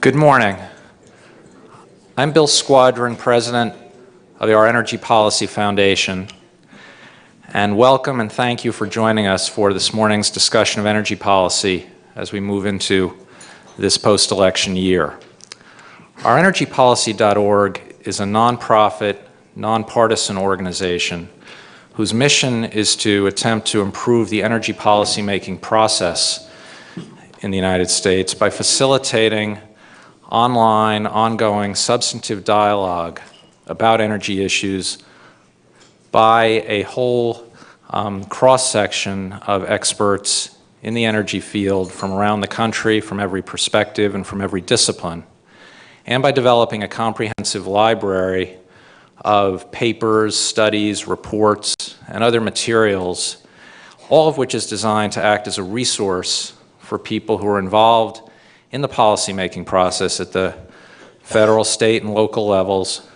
Good morning. I'm Bill Squadron, President of our Energy Policy Foundation, and welcome and thank you for joining us for this morning's discussion of energy policy as we move into this post-election year. Our energypolicy.org is a nonprofit, nonpartisan organization whose mission is to attempt to improve the energy policy-making process in the United States by facilitating online, ongoing, substantive dialogue about energy issues by a whole cross-section of experts in the energy field from around the country, from every perspective and from every discipline, and by developing a comprehensive library of papers, studies, reports, and other materials, all of which is designed to act as a resource for people who are involved in the policymaking process at the federal, state, and local levels,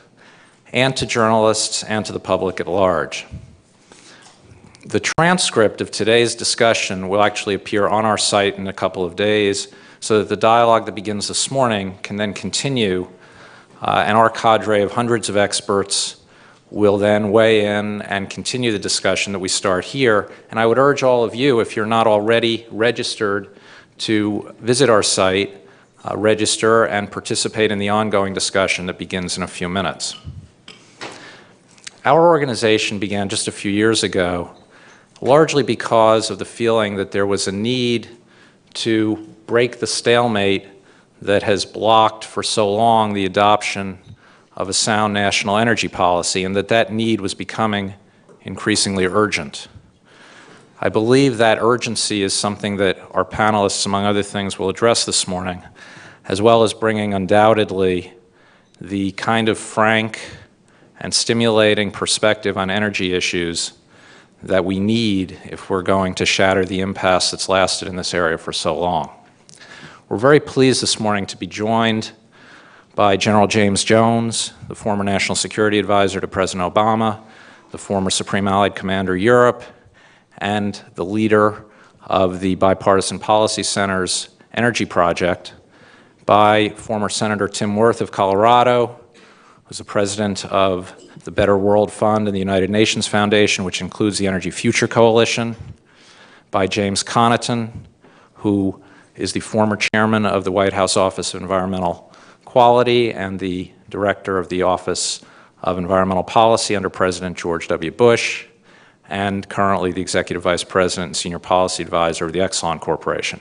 and to journalists and to the public at large. The transcript of today's discussion will actually appear on our site in a couple of days so that the dialogue that begins this morning can then continue, and our cadre of hundreds of experts will then weigh in and continue the discussion that we start here. And I would urge all of you, if you're not already registered, to visit our site, register, and participate in the ongoing discussion that begins in a few minutes. Our organization began just a few years ago, largely because of the feeling that there was a need to break the stalemate that has blocked for so long the adoption of a sound national energy policy, and that need was becoming increasingly urgent. I believe that urgency is something that our panelists, among other things, will address this morning, as well as bringing undoubtedly the kind of frank and stimulating perspective on energy issues that we need if we're going to shatter the impasse that's lasted in this area for so long. We're very pleased this morning to be joined by General James Jones, the former National Security Advisor to President Obama, the former Supreme Allied Commander Europe, and the leader of the Bipartisan Policy Center's Energy Project, by former Senator Tim Wirth of Colorado, who's the president of the Better World Fund and the United Nations Foundation, which includes the Energy Future Coalition, by James Connaughton, who is the former chairman of the White House Office of Environmental Quality and the director of the Office of Environmental Policy under President George W. Bush, and currently the Executive Vice President and Senior Policy Advisor of the Exxon Corporation.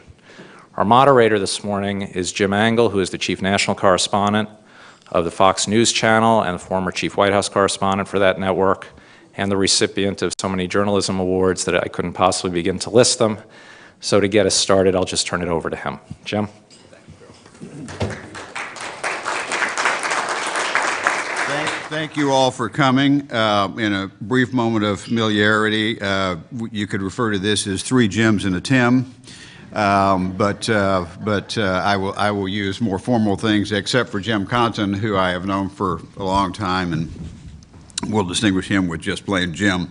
Our moderator this morning is Jim Angle, who is the Chief National Correspondent of the Fox News Channel and the former Chief White House Correspondent for that network, and the recipient of so many journalism awards that I couldn't possibly begin to list them. So to get us started, I'll just turn it over to him. Jim? Thank you all for coming. In a brief moment of familiarity, you could refer to this as three Jims and a Tim, but I will use more formal things, except for Jim Connaughton, who I have known for a long time, and we'll distinguish him with just plain Jim.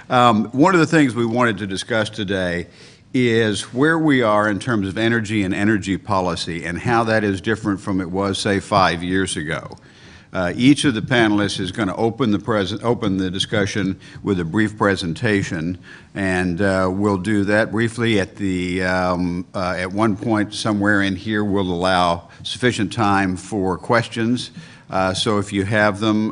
One of the things we wanted to discuss today is where we are in terms of energy and energy policy and how that is different from it was, say, 5 years ago. Each of the panelists is going to open the discussion with a brief presentation, and we'll do that briefly at one point somewhere in here. We'll allow sufficient time for questions. So if you have them,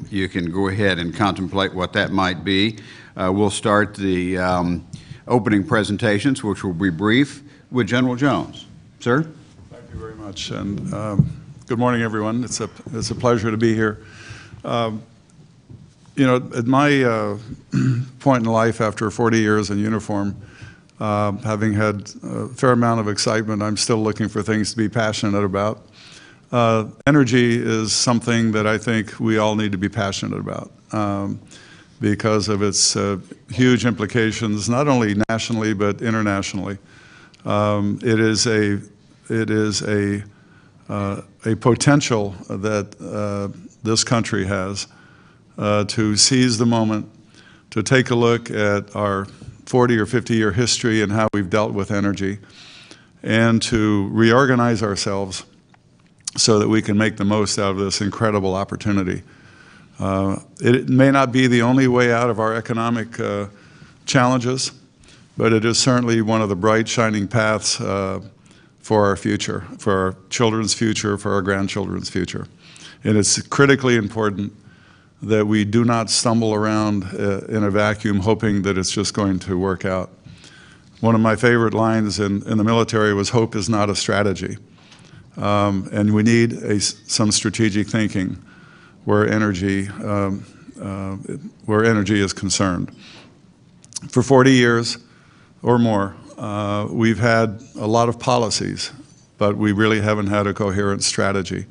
you can go ahead and contemplate what that might be. We'll start the opening presentations, which will be brief, with General Jones. Sir? Thank you very much. And good morning, everyone. It's a pleasure to be here. You know, at my point in life, after 40 years in uniform, having had a fair amount of excitement, I'm still looking for things to be passionate about. Energy is something that I think we all need to be passionate about because of its huge implications, not only nationally but internationally. It is a potential that this country has to seize the moment, to take a look at our 40 or 50-year history and how we've dealt with energy, and to reorganize ourselves so that we can make the most out of this incredible opportunity. It may not be the only way out of our economic challenges, but it is certainly one of the bright, shining paths for our future, for our children's future, for our grandchildren's future. And it's critically important that we do not stumble around in a vacuum hoping that it's just going to work out. One of my favorite lines in the military was, "Hope is not a strategy." And we need some strategic thinking where energy is concerned. For 40 years or more, we've had a lot of policies, but we really haven't had a coherent strategy.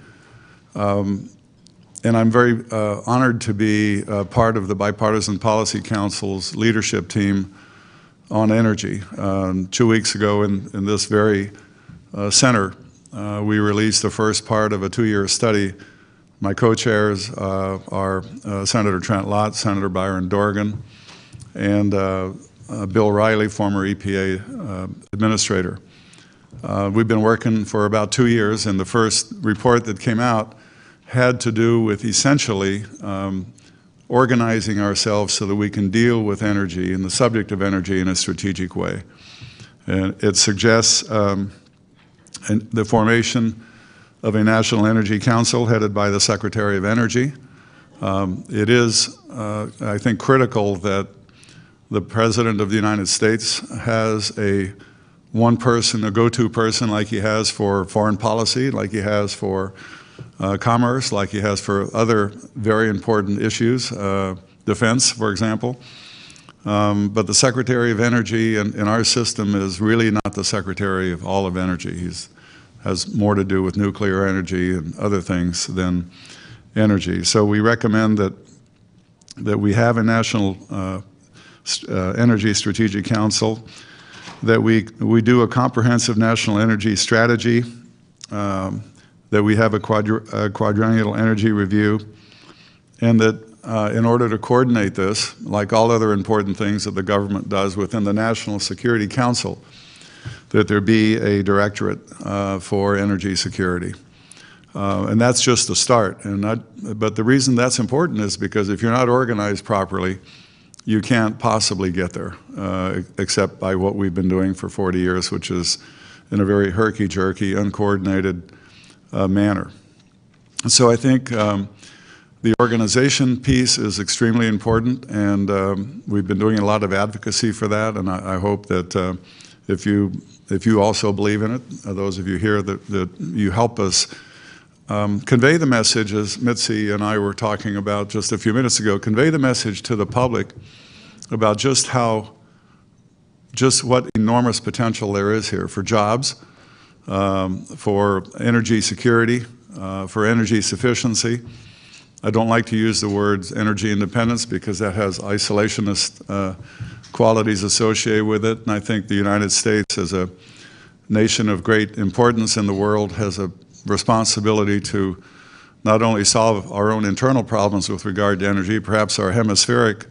And I'm very honored to be part of the Bipartisan Policy Council's leadership team on energy. 2 weeks ago in this very center, we released the first part of a 2-year study. My co-chairs are Senator Trent Lott, Senator Byron Dorgan, and Bill Riley, former EPA administrator. We've been working for about 2 years, and the first report that came out had to do with essentially organizing ourselves so that we can deal with energy and the subject of energy in a strategic way. And it suggests the formation of a National Energy Council headed by the Secretary of Energy. It is, I think, critical that the President of the United States has one person, a go-to person like he has for foreign policy, like he has for commerce, like he has for other very important issues, defense, for example. But the Secretary of Energy in our system is really not the Secretary of all of energy. He has more to do with nuclear energy and other things than energy. So we recommend that we have a National Energy Strategic Council, that we do a comprehensive national energy strategy, that we have a quadrennial energy review, and that in order to coordinate this, like all other important things that the government does within the National Security Council, that there be a directorate for energy security. And that's just the start. But the reason that's important is because if you're not organized properly, you can't possibly get there, except by what we've been doing for 40 years, which is in a very herky-jerky, uncoordinated manner. So I think the organization piece is extremely important, and we've been doing a lot of advocacy for that, and I hope that if you also believe in it, those of you here, that you help us convey the message, as Mitzi and I were talking about just a few minutes ago, convey the message to the public about just what enormous potential there is here for jobs, for energy security, for energy sufficiency. I don't like to use the words energy independence because that has isolationist qualities associated with it, and I think the United States, as a nation of great importance in the world, has a responsibility to not only solve our own internal problems with regard to energy, perhaps our hemispheric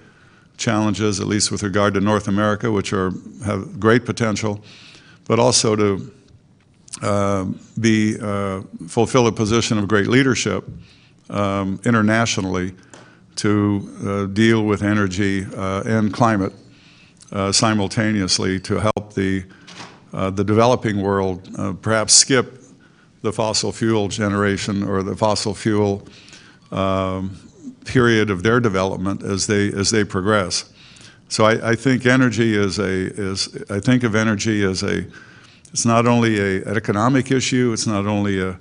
challenges, at least with regard to North America, which have great potential, but also to fulfill a position of great leadership internationally to deal with energy and climate simultaneously, to help the developing world perhaps skip the fossil fuel generation or the fossil fuel period of their development as they progress. So I think energy I think of energy as it's not only an economic issue, it's not only a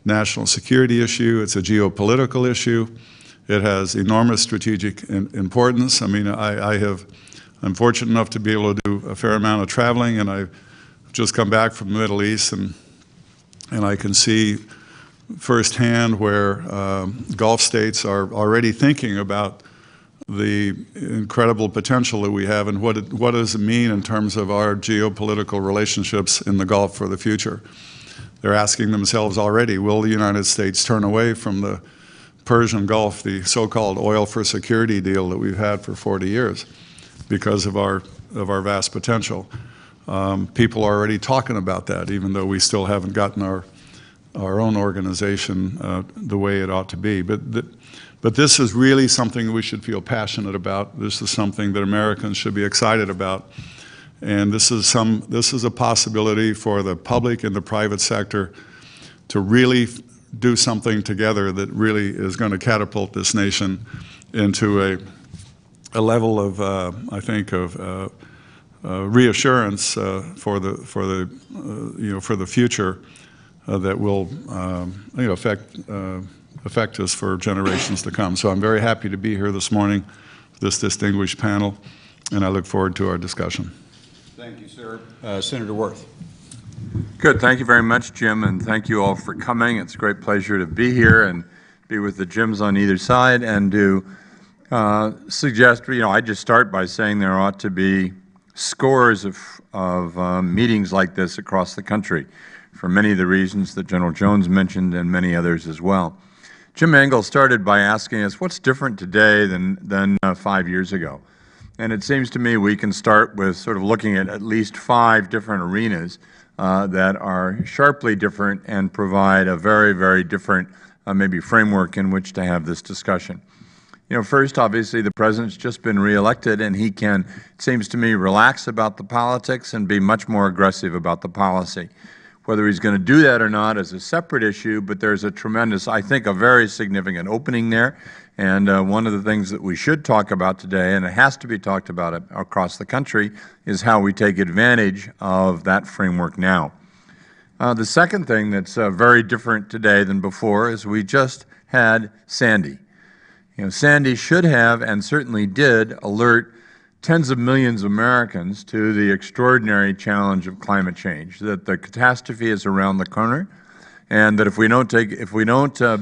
national security issue, it's a geopolitical issue. It has enormous strategic importance. I mean, I'm fortunate enough to be able to do a fair amount of traveling, and I've just come back from the Middle East, and I can see firsthand where Gulf states are already thinking about the incredible potential that we have and what does it mean in terms of our geopolitical relationships in the Gulf for the future. They're asking themselves already, will the United States turn away from the Persian Gulf, the so-called oil for security deal that we've had for 40 years because of our vast potential? People are already talking about that, even though we still haven't gotten our our own organization the way it ought to be. But this is really something we should feel passionate about. This is something that Americans should be excited about. And this is a possibility for the public and the private sector to really do something together that really is going to catapult this nation into a level of, I think, of reassurance for the future that will affect us for generations to come. So I'm very happy to be here this morning with this distinguished panel, and I look forward to our discussion. Thank you, sir. Senator Wirth. Good. Thank you very much, Jim, and thank you all for coming. It's a great pleasure to be here and be with the Jims on either side and to suggest, I just start by saying there ought to be scores of meetings like this across the country for many of the reasons that General Jones mentioned and many others as well. Jim Engel started by asking us, what's different today than 5 years ago? And it seems to me we can start with sort of looking at least 5 different arenas that are sharply different and provide a very, very different maybe framework in which to have this discussion. First, obviously, the President's just been reelected, and he can, it seems to me, relax about the politics and be much more aggressive about the policy. Whether he's going to do that or not is a separate issue, but there's a tremendous, I think, a very significant opening there. And one of the things that we should talk about today, and it has to be talked about across the country, is how we take advantage of that framework now. The second thing that's very different today than before is we just had Sandy. Sandy should have, and certainly did, alert tens of millions of Americans to the extraordinary challenge of climate change, that the catastrophe is around the corner, and that if we don't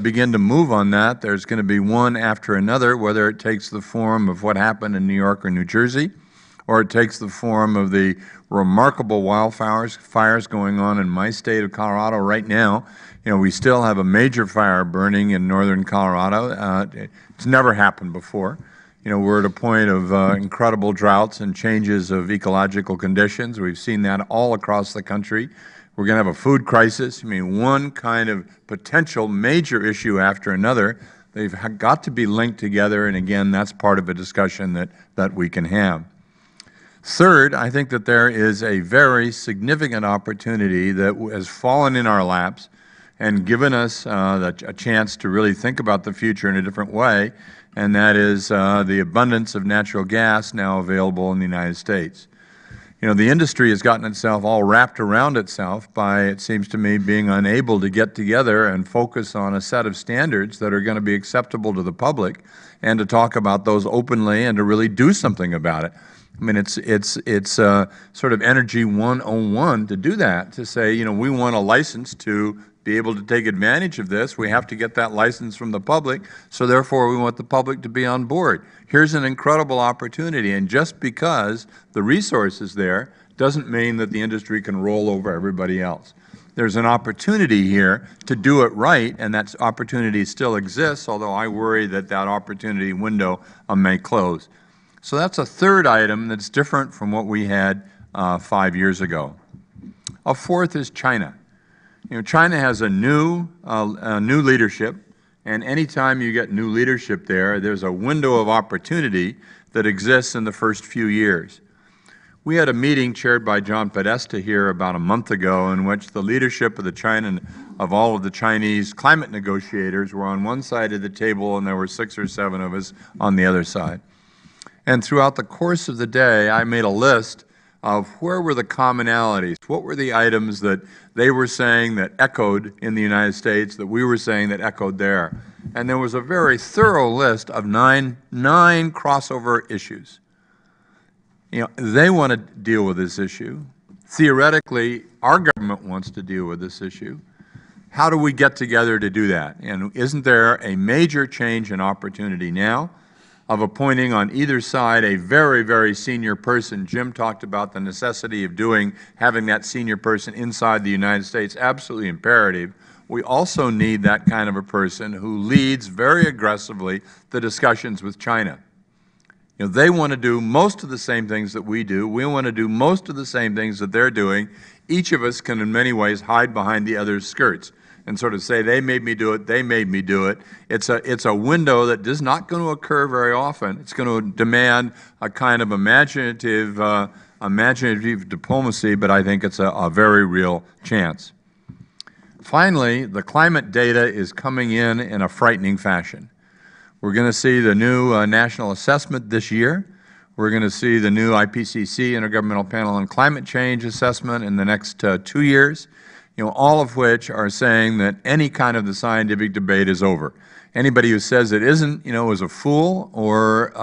begin to move on that, there's going to be one after another, whether it takes the form of what happened in New York or New Jersey, or it takes the form of the remarkable fires going on in my state of Colorado right now. We still have a major fire burning in northern Colorado. It's never happened before. We're at a point of incredible droughts and changes of ecological conditions. We've seen that all across the country. We're going to have a food crisis. One kind of potential major issue after another. They've got to be linked together, and again, that's part of a discussion that we can have. Third, I think that there is a very significant opportunity that has fallen in our laps and given us a chance to really think about the future in a different way, and that is the abundance of natural gas now available in the United States. The industry has gotten itself all wrapped around itself by, it seems to me, being unable to get together and focus on a set of standards that are going to be acceptable to the public and to talk about those openly and to really do something about it. It's sort of Energy 101 to do that, to say, we want a license to be able to take advantage of this. We have to get that license from the public, so therefore we want the public to be on board. Here's an incredible opportunity, and just because the resource is there doesn't mean that the industry can roll over everybody else. There's an opportunity here to do it right, and that opportunity still exists, although I worry that that opportunity window may close. So that's a third item that's different from what we had 5 years ago. A fourth is China. China has a new leadership, and anytime you get new leadership there's a window of opportunity that exists in the first few years. We had a meeting chaired by John Podesta here about a month ago in which the leadership of all of the Chinese climate negotiators were on one side of the table, and there were 6 or 7 of us on the other side. And throughout the course of the day, I made a list of where were the commonalities, what were the items that they were saying that echoed in the United States that we were saying that echoed there. And there was a very thorough list of nine crossover issues. They want to deal with this issue. Theoretically, our government wants to deal with this issue. How do we get together to do that? And isn't there a major change in opportunity now of appointing on either side a very, very senior person? Jim talked about the necessity of having that senior person inside the United States, absolutely imperative. We also need that kind of a person who leads very aggressively the discussions with China. They want to do most of the same things that we do. We want to do most of the same things that they're doing. each of us can in many ways hide behind the other's skirts and sort of say, they made me do it, they made me do it. It's a window that is not going to occur very often. It's going to demand a kind of imaginative diplomacy, but I think it's a very real chance. Finally, the climate data is coming in a frightening fashion. We're going to see the new national assessment this year. We're going to see the new IPCC, Intergovernmental Panel on Climate Change assessment in the next 2 years, all of which are saying that any kind of the scientific debate is over. Anybody who says it isn't, is a fool or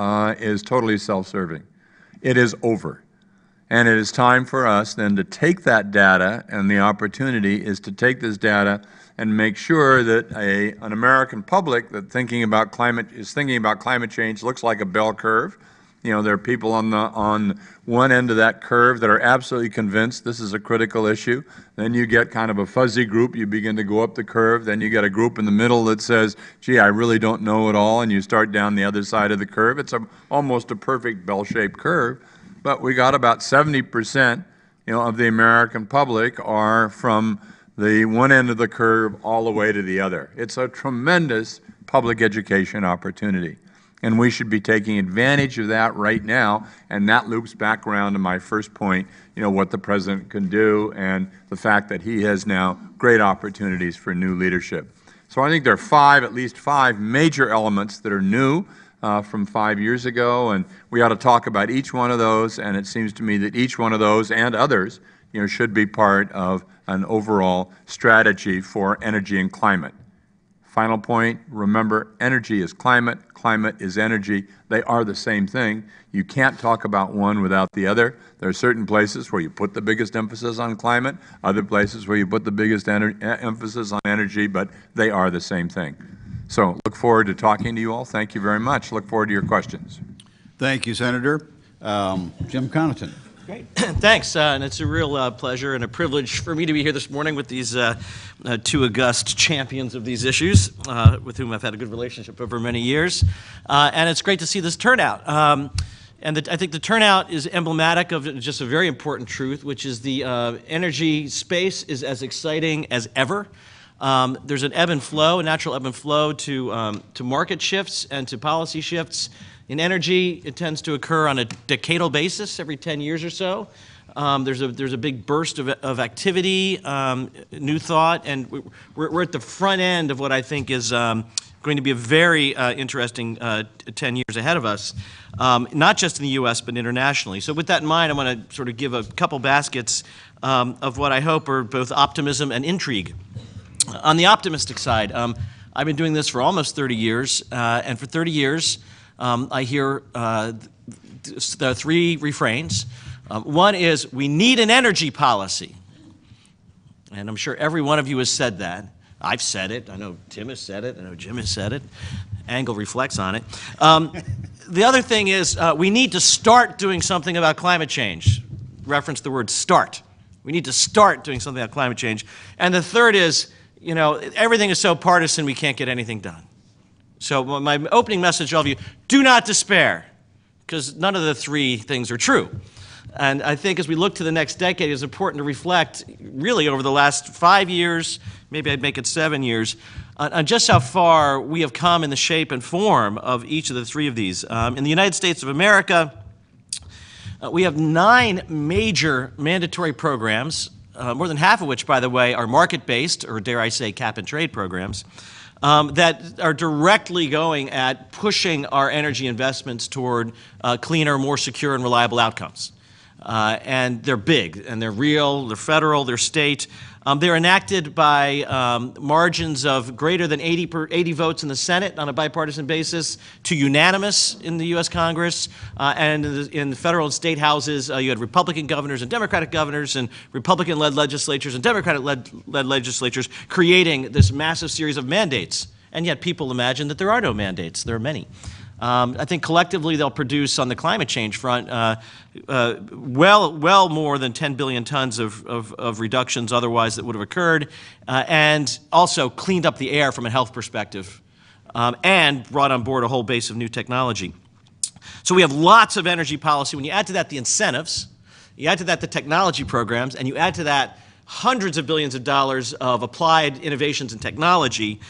is totally self-serving. It is over. And it is time for us then to take that data, and the opportunity is to take this data and make sure that an American public that is thinking about climate change looks like a bell curve. There are people on one end of that curve that are absolutely convinced this is a critical issue. Then you get kind of a fuzzy group. You begin to go up the curve. Then you get a group in the middle that says, gee, I really don't know it all, and you start down the other side of the curve. It's almost a perfect bell-shaped curve. But we got about 70%, of the American public are from the one end of the curve all the way to the other. It's a tremendous public education opportunity. And we should be taking advantage of that right now, and that loops back around to my first point, what the President can do and the fact that he has now great opportunities for new leadership. So I think there are at least five major elements that are new from 5 years ago, and we ought to talk about each one of those, and it seems to me that each one of those and others should be part of an overall strategy for energy and climate. Final point, remember, energy is climate, climate is energy. They are the same thing. You can't talk about one without the other. There are certain places where you put the biggest emphasis on climate, other places where you put the biggest emphasis on energy, but they are the same thing. So look forward to talking to you all. Thank you very much. Look forward to your questions. Thank you, Senator. Jim Connaughton. Great. Thanks. And it's a real pleasure and a privilege for me to be here this morning with these two august champions of these issues, with whom I've had a good relationship over many years. And it's great to see this turnout. I think the turnout is emblematic of just a very important truth, which is the energy space is as exciting as ever. There's an ebb and flow, a natural ebb and flow to market shifts and to policy shifts. In energy, it tends to occur on a decadal basis, every 10 years or so. There's a big burst of activity, new thought, and we're at the front end of what I think is going to be a very interesting 10 years ahead of us, not just in the U.S., but internationally. So with that in mind, I want to sort of give a couple baskets of what I hope are both optimism and intrigue. On the optimistic side, I've been doing this for almost 30 years, and for 30 years, I hear the three refrains. One is, we need an energy policy. And I'm sure every one of you has said that. I've said it. I know Tim has said it. I know Jim has said it. Angle reflects on it. The other thing is, we need to start doing something about climate change. Reference the word start. We need to start doing something about climate change. And the third is, everything is so partisan we can't get anything done. So my opening message to all of you, do not despair, because none of the three things are true. And I think as we look to the next decade, it's important to reflect really over the last 5 years, maybe I'd make it 7 years, on just how far we have come in the shape and form of each of the three of these. In the United States of America, we have 9 major mandatory programs, more than half of which, by the way, are market-based, or dare I say cap-and-trade programs, that are directly going at pushing our energy investments toward cleaner, more secure, and reliable outcomes. And they're big, and they're real, they're federal, they're state. They're enacted by margins of greater than 80 votes in the Senate on a bipartisan basis to unanimous in the U.S. Congress. And in the federal and state houses, you had Republican governors and Democratic governors and Republican-led legislatures and Democratic-led legislatures creating this massive series of mandates. And yet people imagine that there are no mandates. There are many. I think collectively they'll produce on the climate change front well more than 10 billion tons of reductions otherwise that would have occurred, and also cleaned up the air from a health perspective, and brought on board a whole base of new technology. So we have lots of energy policy. When you add to that the incentives, You add to that the technology programs, and you add to that hundreds of billions of dollars of applied innovations in technology,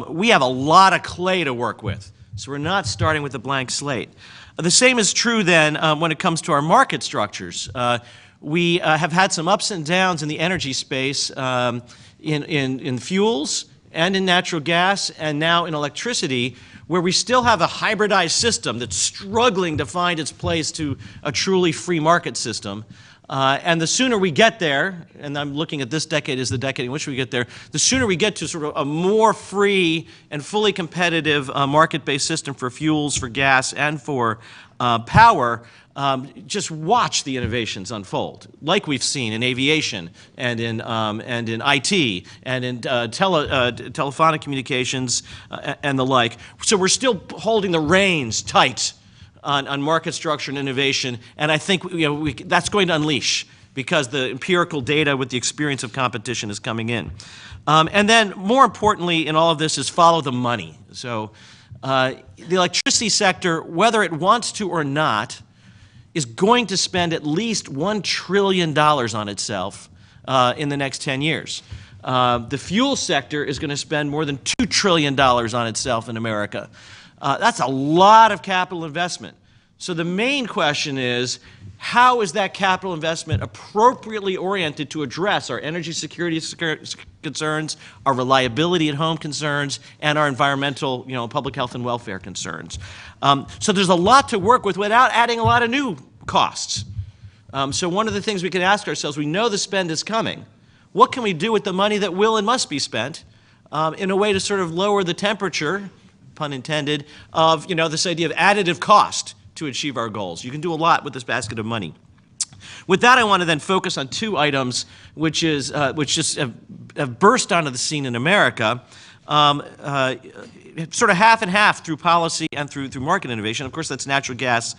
we have a lot of clay to work with. So we're not starting with a blank slate. The same is true then when it comes to our market structures. We have had some ups and downs in the energy space in fuels and in natural gas and now in electricity, where we still have a hybridized system that's struggling to find its place to a truly free market system. And the sooner we get there, and I'm looking at this decade as the decade in which we get there, the sooner we get to sort of a more free and fully competitive market-based system for fuels, for gas, and for power, just watch the innovations unfold, like we've seen in aviation and in IT and in telephonic communications and the like. So we're still holding the reins tight on market structure and innovation, and I think that's going to unleash because the empirical data with the experience of competition is coming in. And then, more importantly in all of this is follow the money. So the electricity sector, whether it wants to or not, is going to spend at least $1 trillion on itself in the next 10 years. The fuel sector is going to spend more than $2 trillion on itself in America. That's a lot of capital investment. So the main question is, how is that capital investment appropriately oriented to address our energy security concerns, our reliability at home concerns, and our environmental, public health and welfare concerns? So there's a lot to work with without adding a lot of new costs. So one of the things we can ask ourselves, we know the spend is coming. What can we do with the money that will and must be spent in a way to sort of lower the temperature, pun intended, of this idea of additive cost to achieve our goals? You can do a lot with this basket of money. With that, I want to then focus on two items which just have burst onto the scene in America, sort of half and half through policy and through market innovation. Of course, that's natural gas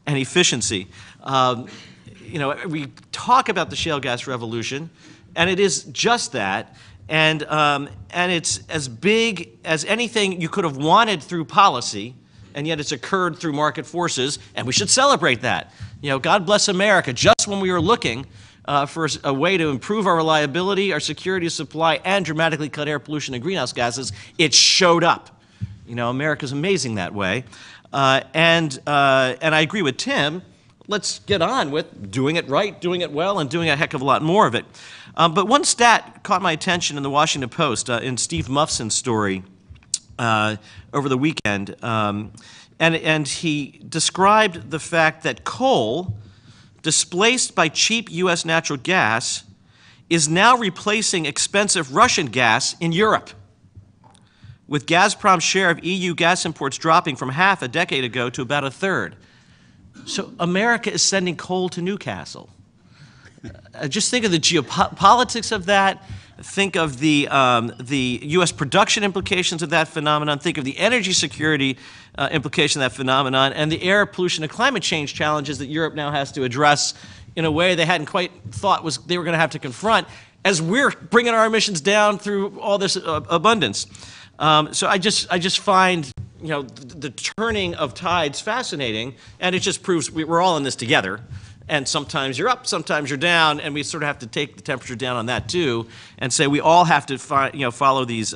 and efficiency. We talk about the shale gas revolution, and it is just that. And it's as big as anything you could have wanted through policy, and yet it's occurred through market forces, and we should celebrate that. God bless America. Just when we were looking for a way to improve our reliability, our security of supply, and dramatically cut air pollution and greenhouse gases, it showed up. America's amazing that way. And I agree with Tim. Let's get on with doing it right, doing it well, and doing a heck of a lot more of it. But one stat caught my attention in the Washington Post in Steve Muffson's story over the weekend. And he described the fact that coal, displaced by cheap U.S. natural gas, is now replacing expensive Russian gas in Europe, with Gazprom's share of EU gas imports dropping from half a decade ago to about a third. So America is sending coal to Newcastle. Just think of the geopolitics of that. Think of the U.S. production implications of that phenomenon. Think of the energy security implication of that phenomenon, and the air pollution and climate change challenges that Europe now has to address in a way they hadn't quite thought they were going to have to confront as we're bringing our emissions down through all this abundance. So I just find the turning of tides fascinating, and it just proves we're all in this together. And sometimes you're up, sometimes you're down, and we sort of have to take the temperature down on that too, and say we all have to follow these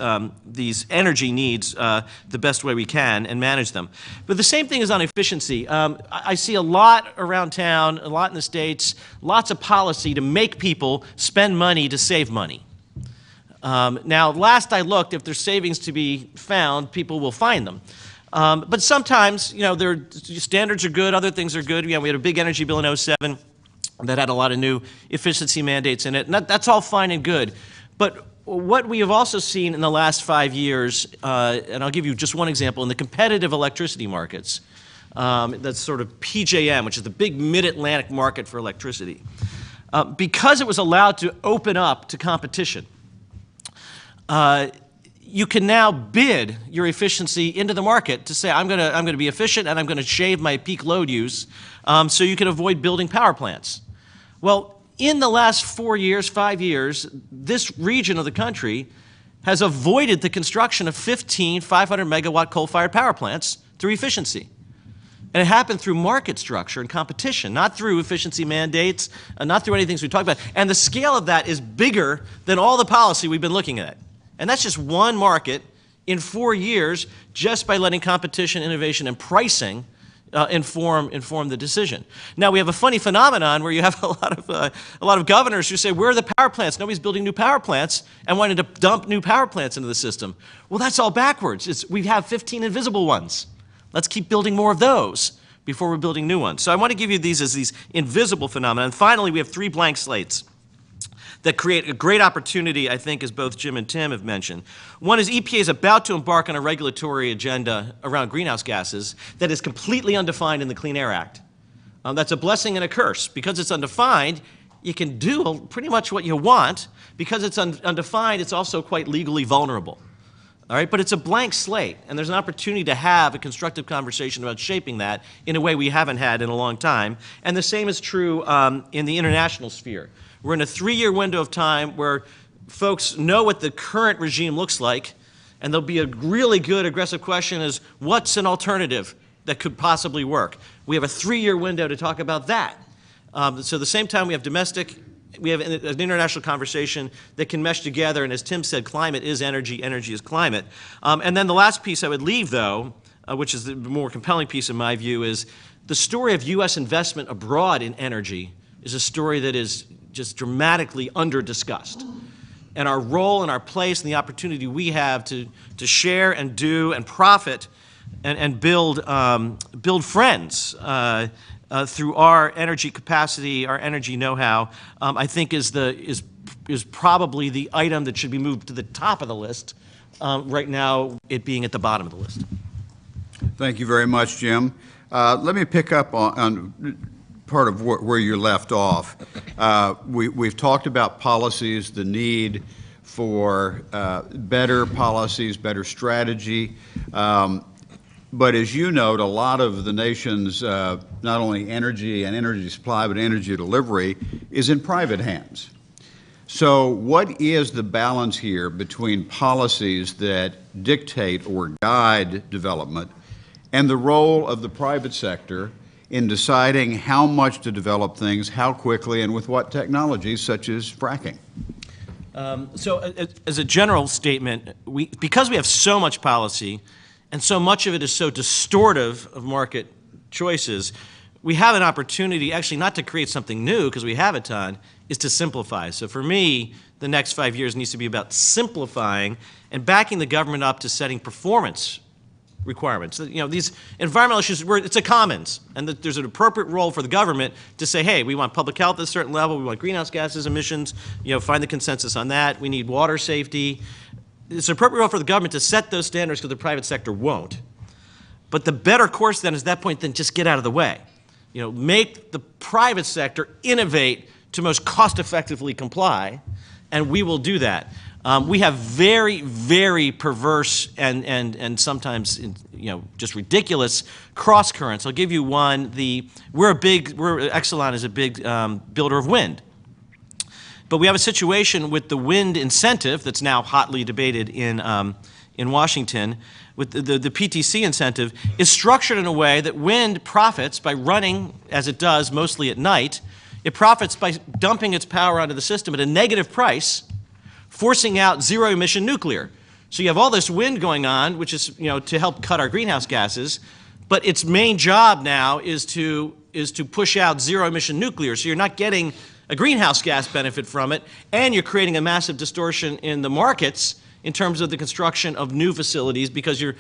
energy needs the best way we can and manage them. But the same thing is on efficiency. I see a lot around town, a lot in the States, lots of policy to make people spend money to save money. Now, last I looked, if there's savings to be found, people will find them. But sometimes, their standards are good, other things are good. We had a big energy bill in '07 that had a lot of new efficiency mandates in it, and that's all fine and good. But what we have also seen in the last 5 years, and I'll give you just one example, in the competitive electricity markets, that's sort of PJM, which is the big mid-Atlantic market for electricity, because it was allowed to open up to competition, you can now bid your efficiency into the market to say, I'm going to be efficient and I'm going to shave my peak load use so you can avoid building power plants. Well, in the last 4 years, 5 years, this region of the country has avoided the construction of 15 500-megawatt coal-fired power plants through efficiency. And it happened through market structure and competition, not through efficiency mandates, not through anything we talked about. And the scale of that is bigger than all the policy we've been looking at. And that's just one market in 4 years, just by letting competition, innovation, and pricing inform the decision. Now we have a funny phenomenon where you have a lot of governors who say, where are the power plants? Nobody's building new power plants, and wanting to dump new power plants into the system. Well, that's all backwards. We have 15 invisible ones. Let's keep building more of those before we're building new ones. So I want to give you these as these invisible phenomena. And finally, we have 3 blank slates that create a great opportunity, I think, as both Jim and Tim have mentioned. One is EPA is about to embark on a regulatory agenda around greenhouse gases that is completely undefined in the Clean Air Act. That's a blessing and a curse. Because it's undefined, you can do pretty much what you want. Because it's undefined, it's also quite legally vulnerable. All right, but it's a blank slate, and there's an opportunity to have a constructive conversation about shaping that in a way we haven't had in a long time. And the same is true in the international sphere. We're in a 3-year window of time where folks know what the current regime looks like, and there'll be a really good aggressive question is, what's an alternative that could possibly work? We have a 3-year window to talk about that. So at the same time, we have an international conversation that can mesh together, and as Tim said, climate is energy, energy is climate. And then the last piece I would leave, though, which is the more compelling piece in my view, is the story of U.S. investment abroad in energy is a story that is just dramatically under-discussed. And our role and our place and the opportunity we have to share and do and profit and build friends through our energy capacity, our energy know-how, I think is probably the item that should be moved to the top of the list, right now it being at the bottom of the list. Thank you very much, Jim. Let me pick up on part of where you left off. We've talked about policies, the need for better policies, better strategy. But as you note, a lot of the nation's not only energy and energy supply, but energy delivery is in private hands. So what is the balance here between policies that dictate or guide development and the role of the private sector in deciding how much to develop things, how quickly, and with what technologies, such as fracking? So as a general statement, because we have so much policy and so much of it is so distortive of market choices, we have an opportunity actually not to create something new, because we have a ton, is to simplify. So for me, the next 5 years needs to be about simplifying and backing the government up to setting performance requirements. You know, these environmental issues, it's a commons, and there's an appropriate role for the government to say, hey, we want public health at a certain level, we want greenhouse gases emissions, find the consensus on that, we need water safety. It's an appropriate role for the government to set those standards, because the private sector won't. But the better course then is, at that point, then just get out of the way. Make the private sector innovate to most cost-effectively comply, and we will do that. We have very, very perverse and sometimes just ridiculous cross currents. I'll give you one. Exelon is a big builder of wind. But we have a situation with the wind incentive that's now hotly debated in Washington. With the PTC incentive is structured in a way that wind profits by running, as it does mostly at night. It profits by dumping its power onto the system at a negative price, forcing out zero-emission nuclear. So you have all this wind going on, which is to help cut our greenhouse gases, but its main job now is to push out zero-emission nuclear. So you're not getting a greenhouse gas benefit from it, and you're creating a massive distortion in the markets in terms of the construction of new facilities, because you're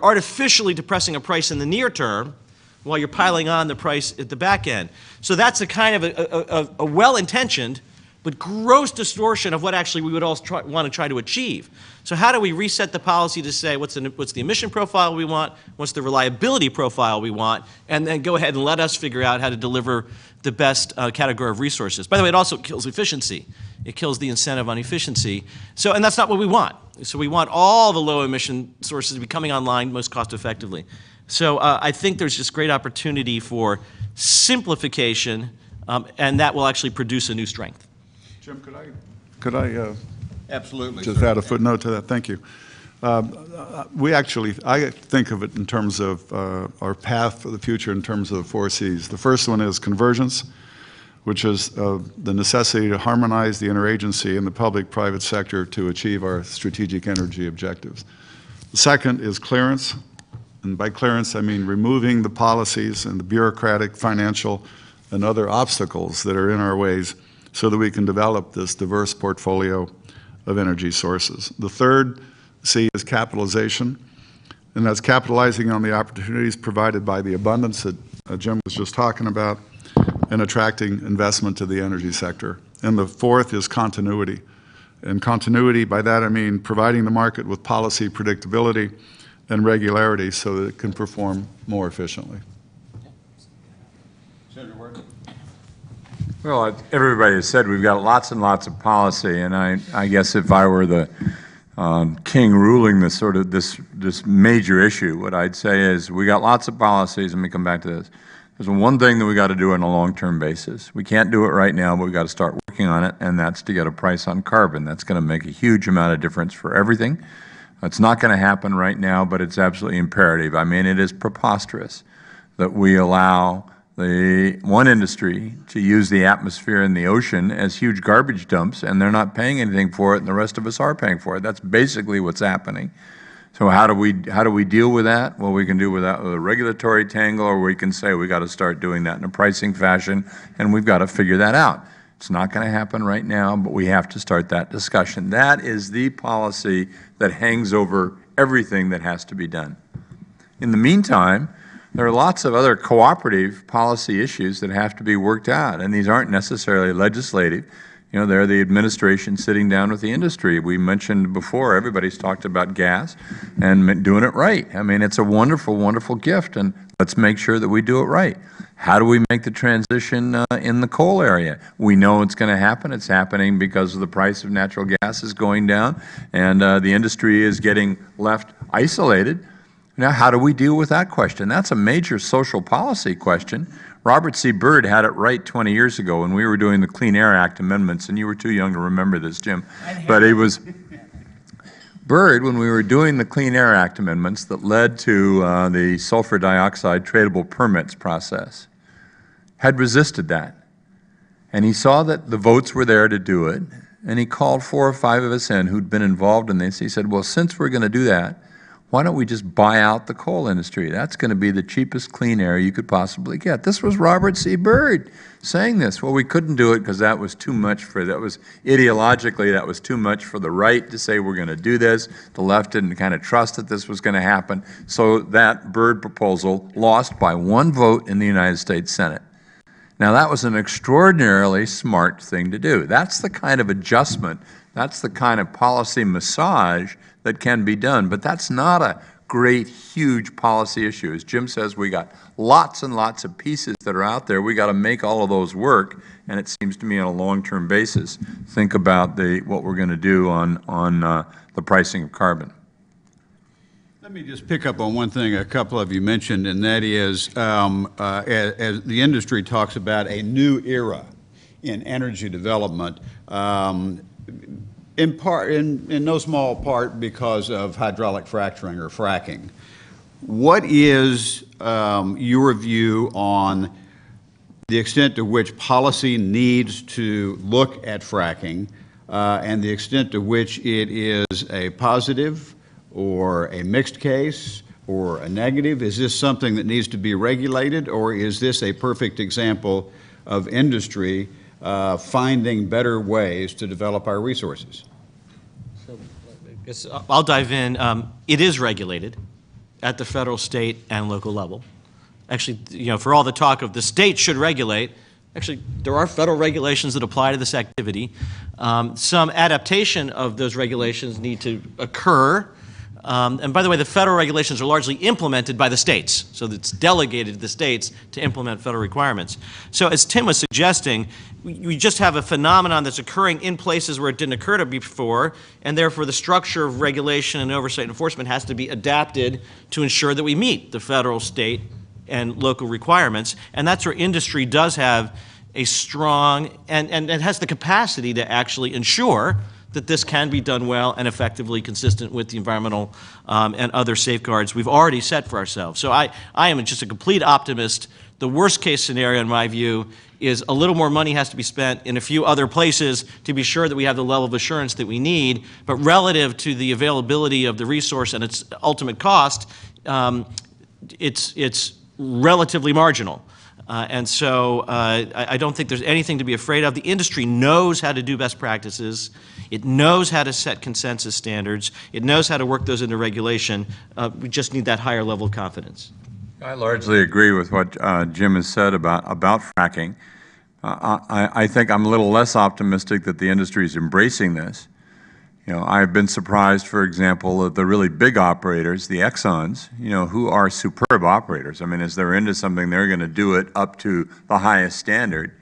artificially depressing a price in the near term while you're piling on the price at the back end. So that's a kind of a well-intentioned but gross distortion of what actually we would all want to try to achieve. So how do we reset the policy to say what's the emission profile we want, what's the reliability profile we want, and then go ahead and let us figure out how to deliver the best category of resources. By the way, it also kills efficiency. It kills the incentive on efficiency. And that's not what we want. So we want all the low emission sources to be coming online most cost effectively. So I think there's just great opportunity for simplification, and that will actually produce a new strength. Jim, could I Absolutely, just sir. add a footnote to that? Thank you. I think of it in terms of our path for the future in terms of the 4 C's. The first one is convergence, which is the necessity to harmonize the interagency and the public-private sector to achieve our strategic energy objectives. The second is clearance, and by clearance I mean removing the policies and the bureaucratic, financial, and other obstacles that are in our ways so that we can develop this diverse portfolio of energy sources. The third C is capitalization, and that's capitalizing on the opportunities provided by the abundance that Jim was just talking about and attracting investment to the energy sector. And the fourth is continuity. And continuity, by that I mean providing the market with policy predictability and regularity so that it can perform more efficiently. Senator Wirth? Well, everybody has said we've got lots and lots of policy, and I guess if I were the king ruling this sort of this major issue, what I'd say is we got lots of policies. Let me come back to this. There's one thing that we got to do on a long-term basis. We can't do it right now, but we got to start working on it, and that's to get a price on carbon. That's going to make a huge amount of difference for everything. It's not going to happen right now, but it's absolutely imperative. I mean, it is preposterous that we allow the one industry to use the atmosphere and the ocean as huge garbage dumps, and they're not paying anything for it, and the rest of us are paying for it. That's basically what's happening. So how do we deal with that? Well, we can deal with that with a regulatory tangle, or we can say we got to start doing that in a pricing fashion, and we've got to figure that out. It's not going to happen right now, but we have to start that discussion. That is the policy that hangs over everything that has to be done. In the meantime, there are lots of other cooperative policy issues that have to be worked out, and these aren't necessarily legislative. You know, they're the administration sitting down with the industry. We mentioned before, everybody's talked about gas and doing it right. I mean, it's a wonderful, wonderful gift, and let's make sure that we do it right. How do we make the transition in the coal area? We know it's going to happen. It's happening because of the price of natural gas is going down, and the industry is getting left isolated. Now, how do we deal with that question? That's a major social policy question. Robert C. Byrd had it right 20 years ago when we were doing the Clean Air Act amendments, and you were too young to remember this, Jim. But it was Byrd, when we were doing the Clean Air Act amendments that led to the sulfur dioxide tradable permits process, had resisted that. And he saw that the votes were there to do it, and he called 4 or 5 of us in who'd been involved in this. He said, well, since we're going to do that, why don't we just buy out the coal industry? That's going to be the cheapest clean air you could possibly get. This was Robert C. Byrd saying this. Well, we couldn't do it because that was too much for, that was ideologically, that was too much for the right to say we're going to do this. The left didn't kind of trust that this was going to happen. So that Byrd proposal lost by 1 vote in the United States Senate. Now, that was an extraordinarily smart thing to do. That's the kind of adjustment, that's the kind of policy massage that can be done. But that's not a great, huge policy issue. As Jim says, we got lots and lots of pieces that are out there. We got to make all of those work, and it seems to me on a long-term basis, think about what we're going to do on the pricing of carbon. Let me just pick up on one thing a couple of you mentioned, and that is as the industry talks about a new era in energy development, in part, in no small part because of hydraulic fracturing or fracking. What is your view on the extent to which policy needs to look at fracking and the extent to which it is a positive or a mixed case or a negative? Is this something that needs to be regulated, or is this a perfect example of industry finding better ways to develop our resources? So I guess I'll dive in. It is regulated at the federal, state, and local level. Actually, you know, for all the talk of the state should regulate, actually, there are federal regulations that apply to this activity. Some adaptation of those regulations need to occur. And by the way, the federal regulations are largely implemented by the states, so it's delegated to the states to implement federal requirements. So as Tim was suggesting, we just have a phenomenon that's occurring in places where it didn't occur to before, and therefore the structure of regulation and oversight and enforcement has to be adapted to ensure that we meet the federal, state, and local requirements. And that's where industry does have a strong, and has the capacity to actually ensure that this can be done well and effectively consistent with the environmental and other safeguards we've already set for ourselves. So I am just a complete optimist. The worst case scenario, in my view, is a little more money has to be spent in a few other places to be sure that we have the level of assurance that we need, but relative to the availability of the resource and its ultimate cost, it's relatively marginal. And so I don't think there's anything to be afraid of. The industry knows how to do best practices. It knows how to set consensus standards. It knows how to work those into regulation. We just need that higher level of confidence. I largely agree with what Jim has said about fracking. I think I'm a little less optimistic that the industry is embracing this. You know, I've been surprised, for example, that the really big operators, the Exxons, you know, who are superb operators. I mean, as they're into something, they're going to do it up to the highest standard,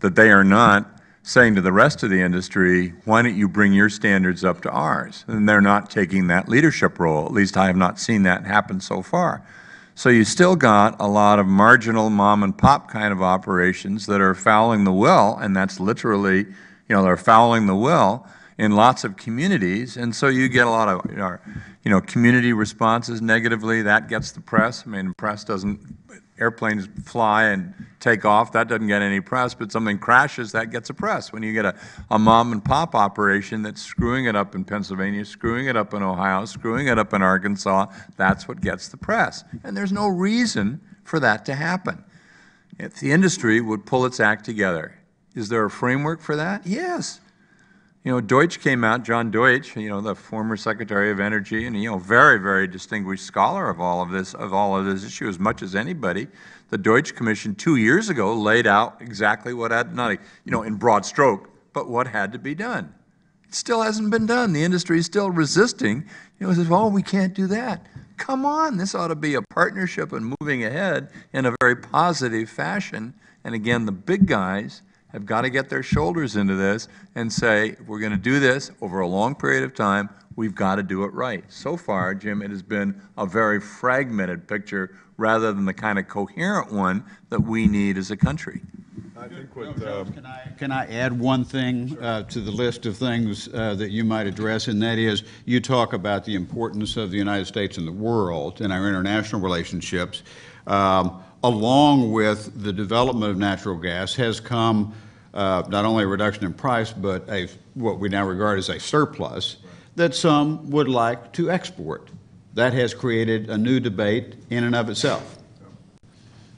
that they are not saying to the rest of the industry, why don't you bring your standards up to ours? And they're not taking that leadership role. At least I have not seen that happen so far. So you still got a lot of marginal mom and pop kind of operations that are fouling the well, and that's literally, you know, they're fouling the well in lots of communities, and so you get a lot of, you know, community responses negatively. That gets the press. I mean, press doesn't, airplanes fly and take off, that doesn't get any press, but something crashes, that gets a press. When you get a mom and pop operation that's screwing it up in Pennsylvania, screwing it up in Ohio, screwing it up in Arkansas, that's what gets the press. And there's no reason for that to happen. If the industry would pull its act together, is there a framework for that? Yes. You know, Deutsch came out, John Deutsch, you know, the former Secretary of Energy, and, you know, very, very distinguished scholar of all of this issue, as much as anybody. The Deutsch Commission 2 years ago laid out exactly what had, not, you know, in broad stroke, but what had to be done. It still hasn't been done. The industry is still resisting. You know, it says, oh, we can't do that. Come on, this ought to be a partnership and moving ahead in a very positive fashion. And again, the big guys have got to get their shoulders into this and say, if we're going to do this over a long period of time, we've got to do it right. So far, Jim, it has been a very fragmented picture rather than the kind of coherent one that we need as a country. I think what, can I add one thing to the list of things that you might address, and that is, you talk about the importance of the United States and the world in our international relationships. Along with the development of natural gas has come not only a reduction in price, but what we now regard as a surplus that some would like to export. That has created a new debate in and of itself.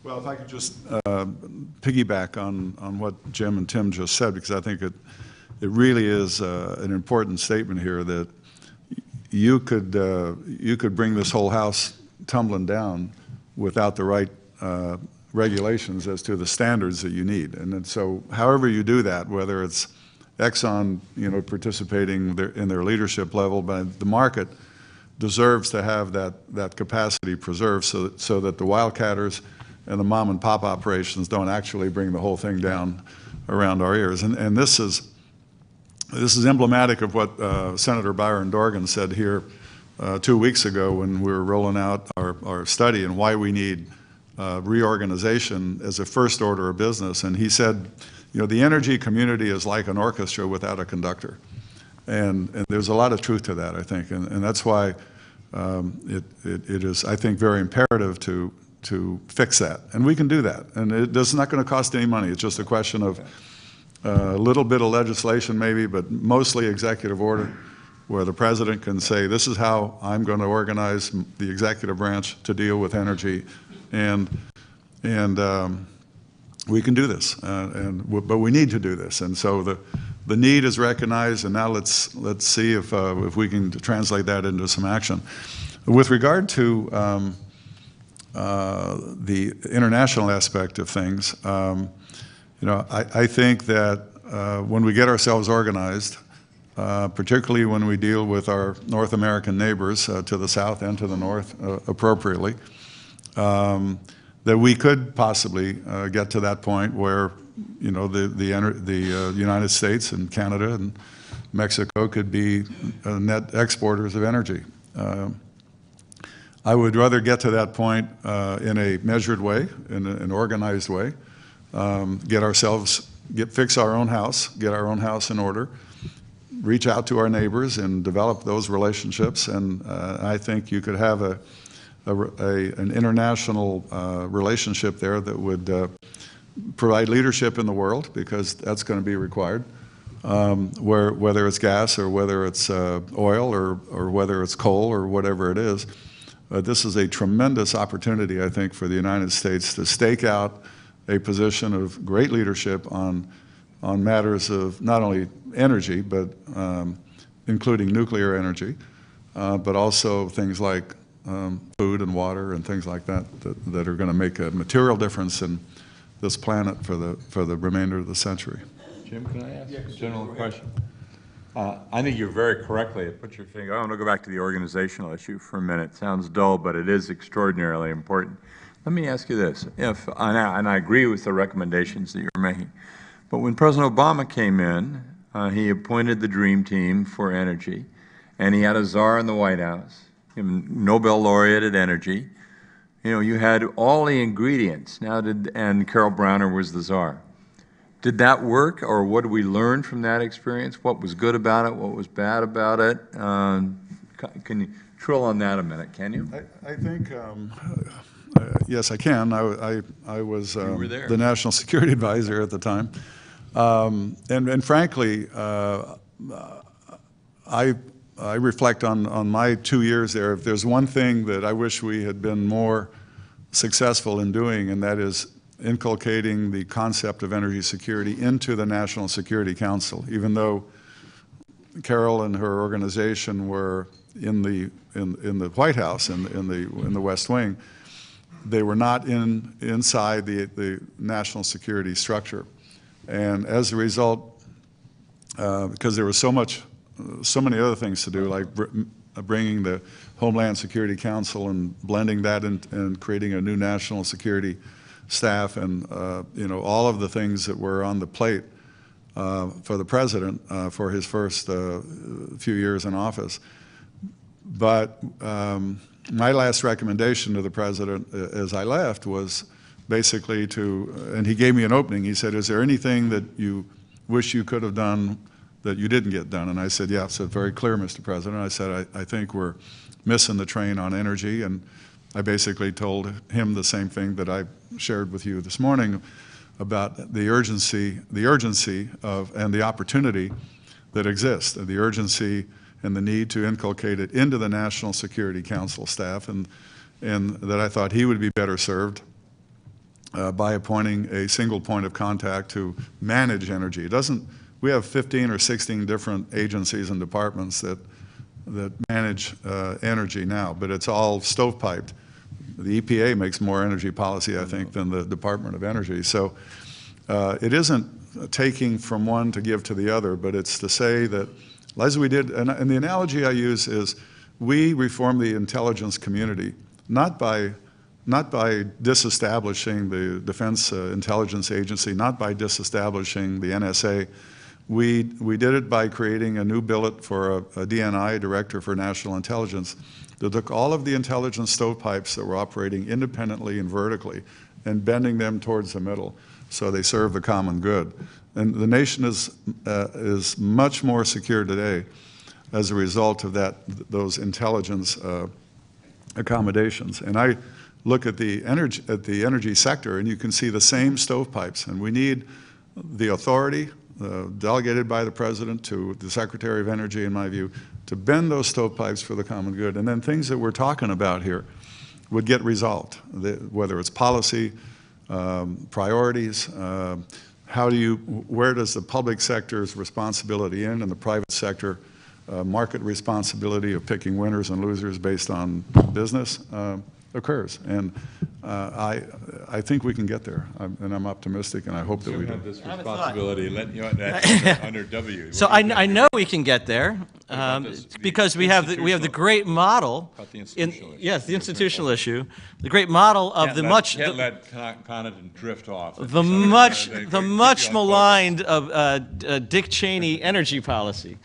Well, if I could just piggyback on what Jim and Tim just said, because I think it really is an important statement here, that you could bring this whole house tumbling down without the right regulations as to the standards that you need. And then, so however you do that, whether it's Exxon, you know, participating in their leadership level, but the market deserves to have that capacity preserved so that the wildcatters and the mom and pop operations don't actually bring the whole thing down around our ears. And this is emblematic of what Senator Byron Dorgan said here 2 weeks ago when we were rolling out our study and why we need reorganization as a first order of business. And he said, you know, the energy community is like an orchestra without a conductor. And there's a lot of truth to that, I think. And that's why it is, I think, very imperative to fix that. And we can do that. And it's not going to cost any money. It's just a question of a little bit of legislation maybe, but mostly executive order, where the president can say, this is how I'm going to organize the executive branch to deal with energy. And we can do this, but we need to do this. And so the need is recognized, and now let's see if we can translate that into some action. With regard to the international aspect of things, you know, I think that when we get ourselves organized, particularly when we deal with our North American neighbors to the south and to the north appropriately, that we could possibly get to that point where, you know, the United States and Canada and Mexico could be net exporters of energy. I would rather get to that point in a measured way, in an organized way, fix our own house, get our own house in order, reach out to our neighbors and develop those relationships. And I think you could have an international relationship there that would provide leadership in the world, because that's going to be required, whether it's gas or whether it's oil or whether it's coal or whatever it is. This is a tremendous opportunity, I think, for the United States to stake out a position of great leadership on matters of not only energy, but including nuclear energy, but also things like food and water and things like that are going to make a material difference in this planet for the remainder of the century. Jim, can I ask a general question? I think you very correctly put your finger. I want to go back to the organizational issue for a minute. It sounds dull, but it is extraordinarily important. Let me ask you this, and I agree with the recommendations that you're making, but when President Obama came in, he appointed the Dream Team for energy, and he had a czar in the White House, Nobel laureate at energy. You know, you had all the ingredients. And Carol Browner was the czar. Did that work, or what did we learn from that experience? What was good about it? What was bad about it? Can you trill on that a minute, can you? I think, yes, I can. I was the National Security Advisor at the time. And frankly, I reflect on my 2 years there. If there's one thing that I wish we had been more successful in doing, and that is inculcating the concept of energy security into the National Security Council. Even though Carol and her organization were in the White House, in the West Wing, they were not inside the national security structure. And as a result, because there was so many other things to do, like bringing the Homeland Security Council and blending that and creating a new national security staff, and you know, all of the things that were on the plate for the president for his first few years in office. But my last recommendation to the president as I left was basically and he gave me an opening. He said, "Is there anything that you wish you could have done that you didn't get done?" And I said, "Yeah." I said, "Very clear, Mr. President." I said, I think we're missing the train on energy." And I basically told him the same thing that I shared with you this morning about the urgency of and the opportunity that exists, the urgency and the need to inculcate it into the National Security Council staff, and that I thought he would be better served by appointing a single point of contact to manage energy. We have 15 or 16 different agencies and departments that manage energy now, but it's all stovepiped. The EPA makes more energy policy, I think, than the Department of Energy. So it isn't taking from one to give to the other, but it's to say that, as we did, and the analogy I use is, we reformed the intelligence community, not by disestablishing the Defense Intelligence Agency, not by disestablishing the NSA. We did it by creating a new billet for a DNI, Director for National Intelligence, that took all of the intelligence stovepipes that were operating independently and vertically and bending them towards the middle so they serve the common good. And the nation is much more secure today as a result of those intelligence accommodations. And I look at the energy sector, and you can see the same stovepipes, and we need the authority delegated by the President to the Secretary of Energy, in my view, to bend those stovepipes for the common good. And then things that we're talking about here would get resolved, whether it's policy, priorities, where does the public sector's responsibility end and the private sector market responsibility of picking winners and losers based on business occurs. And I think we can get there, and I'm optimistic, and I hope that we do. Have this responsibility, let you under W. So I know we can get there because we have the great model. Yes, the institutional issue, the great model of Can't let Connaughton drift off. The much maligned Dick Cheney energy policy,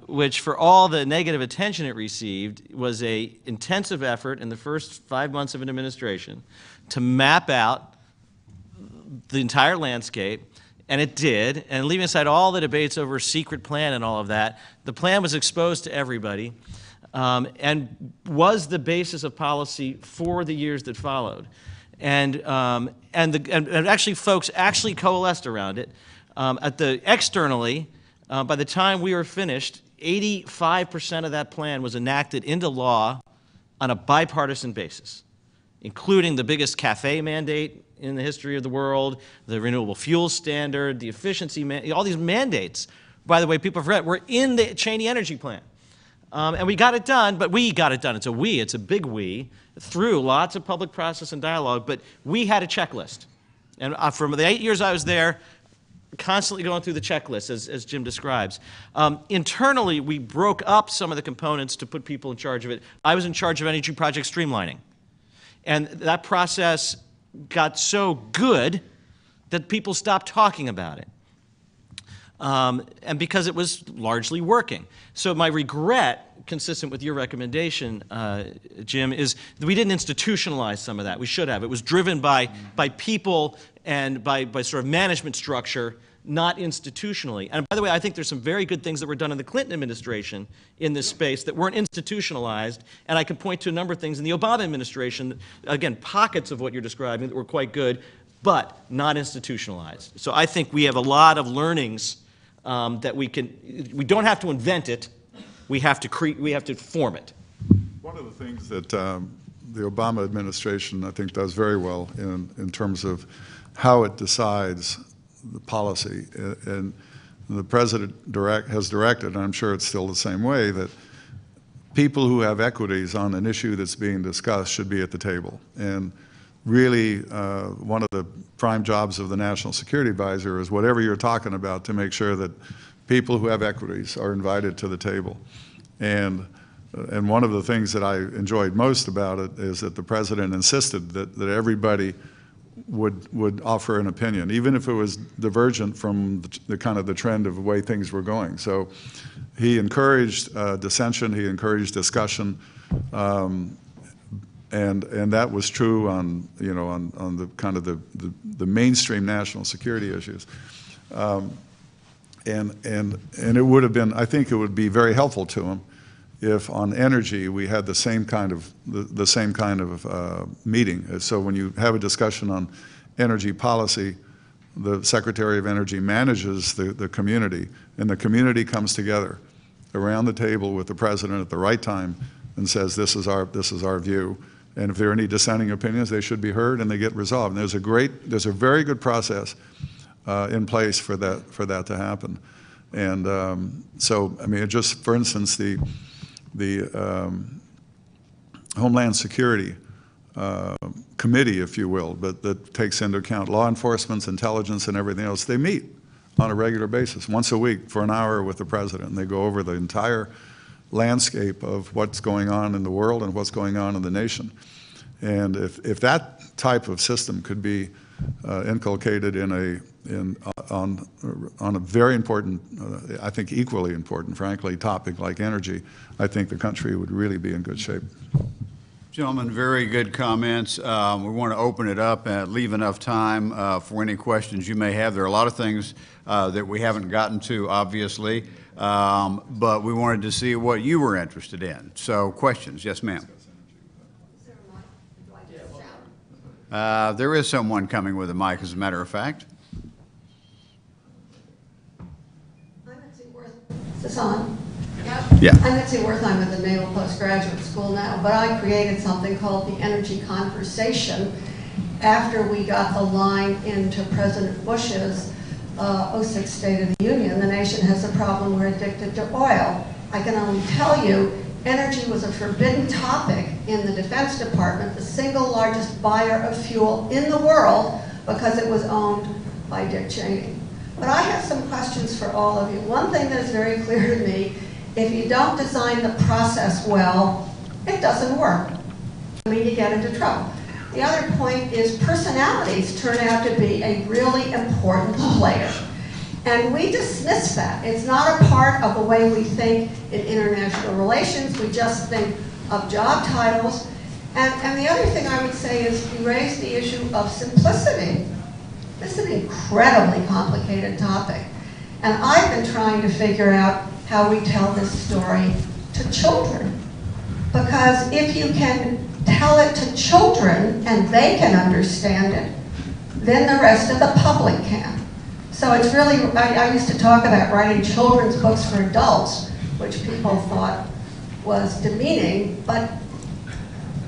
which, for all the negative attention it received, was an intensive effort in the first 5 months of an administration to map out the entire landscape and it did, and leaving aside all the debates over secret plan and all of that, the plan was exposed to everybody and was the basis of policy for the years that followed. And actually folks actually coalesced around it. Externally, by the time we were finished, 85% of that plan was enacted into law on a bipartisan basis, including the biggest CAFE mandate in the history of the world, the renewable fuel standard, the efficiency mandate, all these mandates, by the way, people forget, were in the Cheney Energy Plan. And we got it done, but we got it done. It's a we, it's a big we, through lots of public process and dialogue, but we had a checklist. And from the 8 years I was there, constantly going through the checklist, as Jim describes. Internally, we broke up some of the components to put people in charge of it. I was in charge of energy project streamlining. And that process got so good that people stopped talking about it. And because it was largely working. So my regret, consistent with your recommendation, Jim, is that we didn't institutionalize some of that. We should have. It was driven by people and by sort of management structure, not institutionally. And by the way, I think there's some very good things that were done in the Clinton administration in this space that weren't institutionalized, and I can point to a number of things in the Obama administration, again, pockets of what you're describing that were quite good, but not institutionalized. So I think we have a lot of learnings that we don't have to invent it, we have to form it. One of the things that the Obama administration, I think, does very well in terms of how it decides the policy, and the president has directed, and I'm sure it's still the same way, that people who have equities on an issue that's being discussed should be at the table. And really, one of the prime jobs of the National Security Advisor is whatever you're talking about to make sure that people who have equities are invited to the table. And one of the things that I enjoyed most about it is that the president insisted that everybody would offer an opinion, even if it was divergent from the kind of the trend of the way things were going. So he encouraged dissension, he encouraged discussion, and that was true on the kind of the mainstream national security issues. And it would have been, I think it would be very helpful to him if on energy we had the same kind of meeting. So when you have a discussion on energy policy, the Secretary of Energy manages the community, and the community comes together around the table with the president at the right time and says, this is our view. And if there are any dissenting opinions, they should be heard and they get resolved. And there's a very good process in place for that to happen. And so, I mean, just for instance, the Homeland Security Committee, if you will, but that takes into account law enforcement, intelligence, and everything else. They meet on a regular basis, once a week for an hour with the president, and they go over the entire landscape of what's going on in the world and what's going on in the nation. And if that type of system could be inculcated on a very important, I think equally important, frankly, topic like energy, I think the country would really be in good shape. Gentlemen, very good comments. We want to open it up and leave enough time for any questions you may have. There are a lot of things that we haven't gotten to, obviously, but we wanted to see what you were interested in. So, questions? Yes, ma'am. There is someone coming with a mic, as a matter of fact. Is this on? Yeah. I'm Mitzi Wirth. I'm at the Naval Postgraduate School now, but I created something called the Energy Conversation after we got the line into President Bush's 06 State of the Union. The nation has a problem, we're addicted to oil. I can only tell you, energy was a forbidden topic in the Defense Department, the single largest buyer of fuel in the world, because it was owned by Dick Cheney. But I have some questions for all of you. One thing that is very clear to me, if you don't design the process well, it doesn't work. I mean, you get into trouble. The other point is personalities turn out to be a really important player. And we dismiss that. It's not a part of the way we think in international relations. We just think of job titles. And the other thing I would say is you raised the issue of simplicity. This is an incredibly complicated topic. And I've been trying to figure out how we tell this story to children. Because if you can tell it to children and they can understand it, then the rest of the public can. So it's really, I used to talk about writing children's books for adults, which people thought was demeaning, but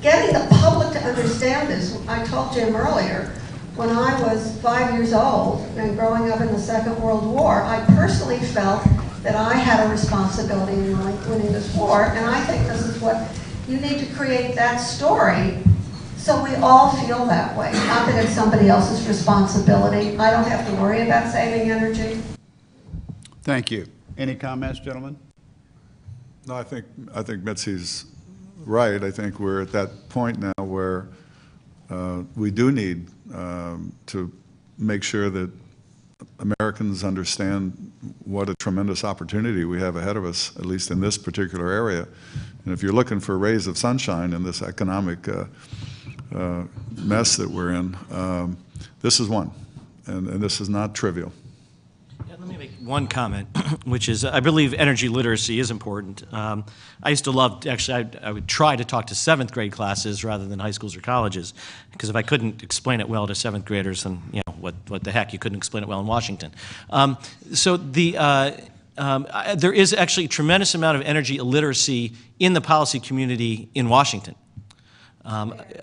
getting the public to understand this, I told Jim earlier, when I was 5 years old and growing up in the Second World War, I personally felt that I had a responsibility in winning this war, and I think this is what you need to create, that story, so we all feel that way. Not that it's somebody else's responsibility. I don't have to worry about saving energy. Thank you. Any comments, gentlemen? No, I think Mitzi's right. I think we're at that point now where we do need to make sure that Americans understand what a tremendous opportunity we have ahead of us, at least in this particular area. And if you're looking for rays of sunshine in this economic mess that we're in, this is one, and this is not trivial. Yeah, let me make one comment, which is I believe energy literacy is important. I used to love, actually, I would try to talk to 7th grade classes rather than high schools or colleges, because if I couldn't explain it well to 7th graders, then what the heck, you couldn't explain it well in Washington. There is actually a tremendous amount of energy illiteracy in the policy community in Washington.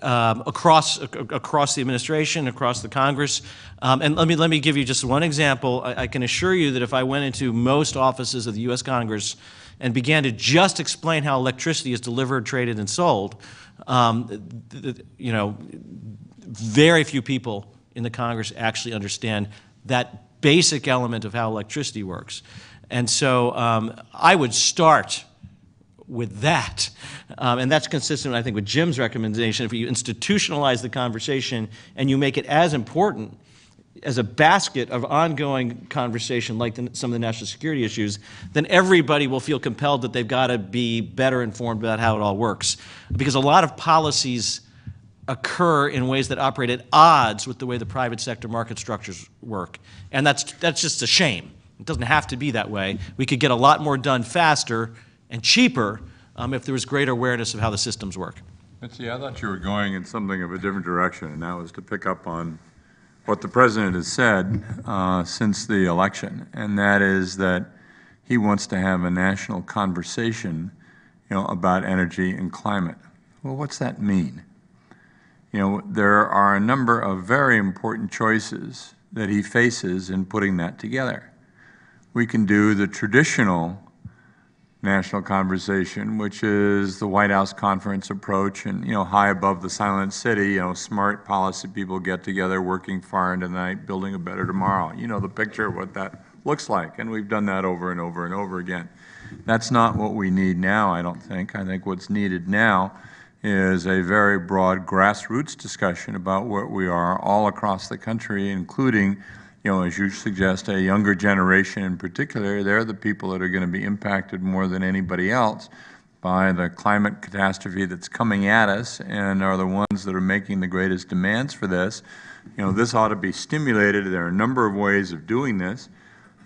Across the administration, across the Congress. And let me give you just one example. I can assure you that if I went into most offices of the U.S. Congress and began to just explain how electricity is delivered, traded, and sold, very few people in the Congress actually understand that basic element of how electricity works. And so I would start with that. And that's consistent, I think, with Jim's recommendation. If you institutionalize the conversation and you make it as important as a basket of ongoing conversation like some of the national security issues, then everybody will feel compelled that they've got to be better informed about how it all works. Because a lot of policies occur in ways that operate at odds with the way the private sector market structures work. And that's just a shame. It doesn't have to be that way. We could get a lot more done faster and cheaper if there was greater awareness of how the systems work. Mitzi, I thought you were going in something of a different direction, and that was to pick up on what the President has said since the election, and that is that he wants to have a national conversation, about energy and climate. Well, what's that mean? There are a number of very important choices that he faces in putting that together. We can do the traditional national conversation, which is the White House conference approach, and high above the silent city, smart policy people get together, working far into the night, building a better tomorrow. You know the picture of what that looks like, and we've done that over and over and over again. That's not what we need now, I don't think. I think what's needed now is a very broad grassroots discussion about where we are all across the country, including as you suggest, a younger generation in particular. They're the people that are going to be impacted more than anybody else by the climate catastrophe that's coming at us, and are the ones that are making the greatest demands for this. This ought to be stimulated. There are a number of ways of doing this.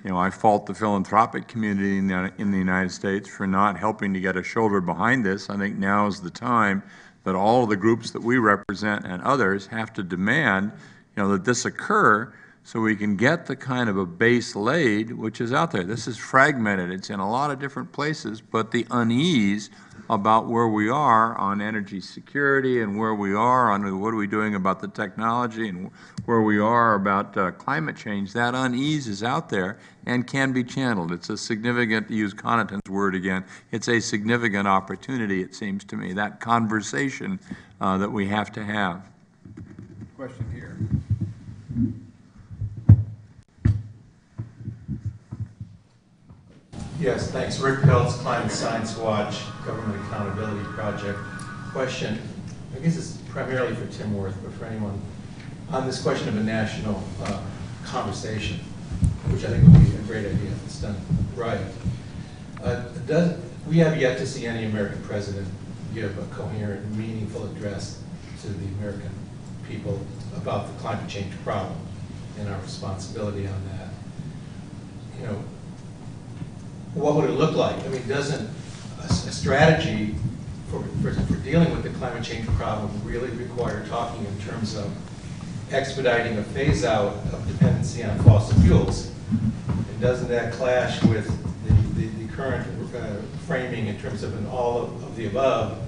I fault the philanthropic community in the United States for not helping to get a shoulder behind this. I think now is the time that all of the groups that we represent and others have to demand, that this occur, so we can get the kind of a base laid which is out there. This is fragmented. It's in a lot of different places, but the unease about where we are on energy security and where we are on what are we doing about the technology and where we are about climate change, that unease is out there and can be channeled. It's a significant, to use Connaughton's word again, it's a significant opportunity, it seems to me, that conversation that we have to have. Question here. Yes, thanks. Rick Peltz, Climate Science Watch, Government Accountability Project. Question, I guess it's primarily for Tim Wirth, but for anyone, on this question of a national conversation, which I think would be a great idea if it's done right. We have yet to see any American president give a coherent, meaningful address to the American people about the climate change problem. and our responsibility on that. You know, what would it look like? I mean, doesn't a strategy for dealing with the climate change problem really require talking in terms of expediting a phase out of dependency on fossil fuels? And doesn't that clash with the current framing in terms of an all of the above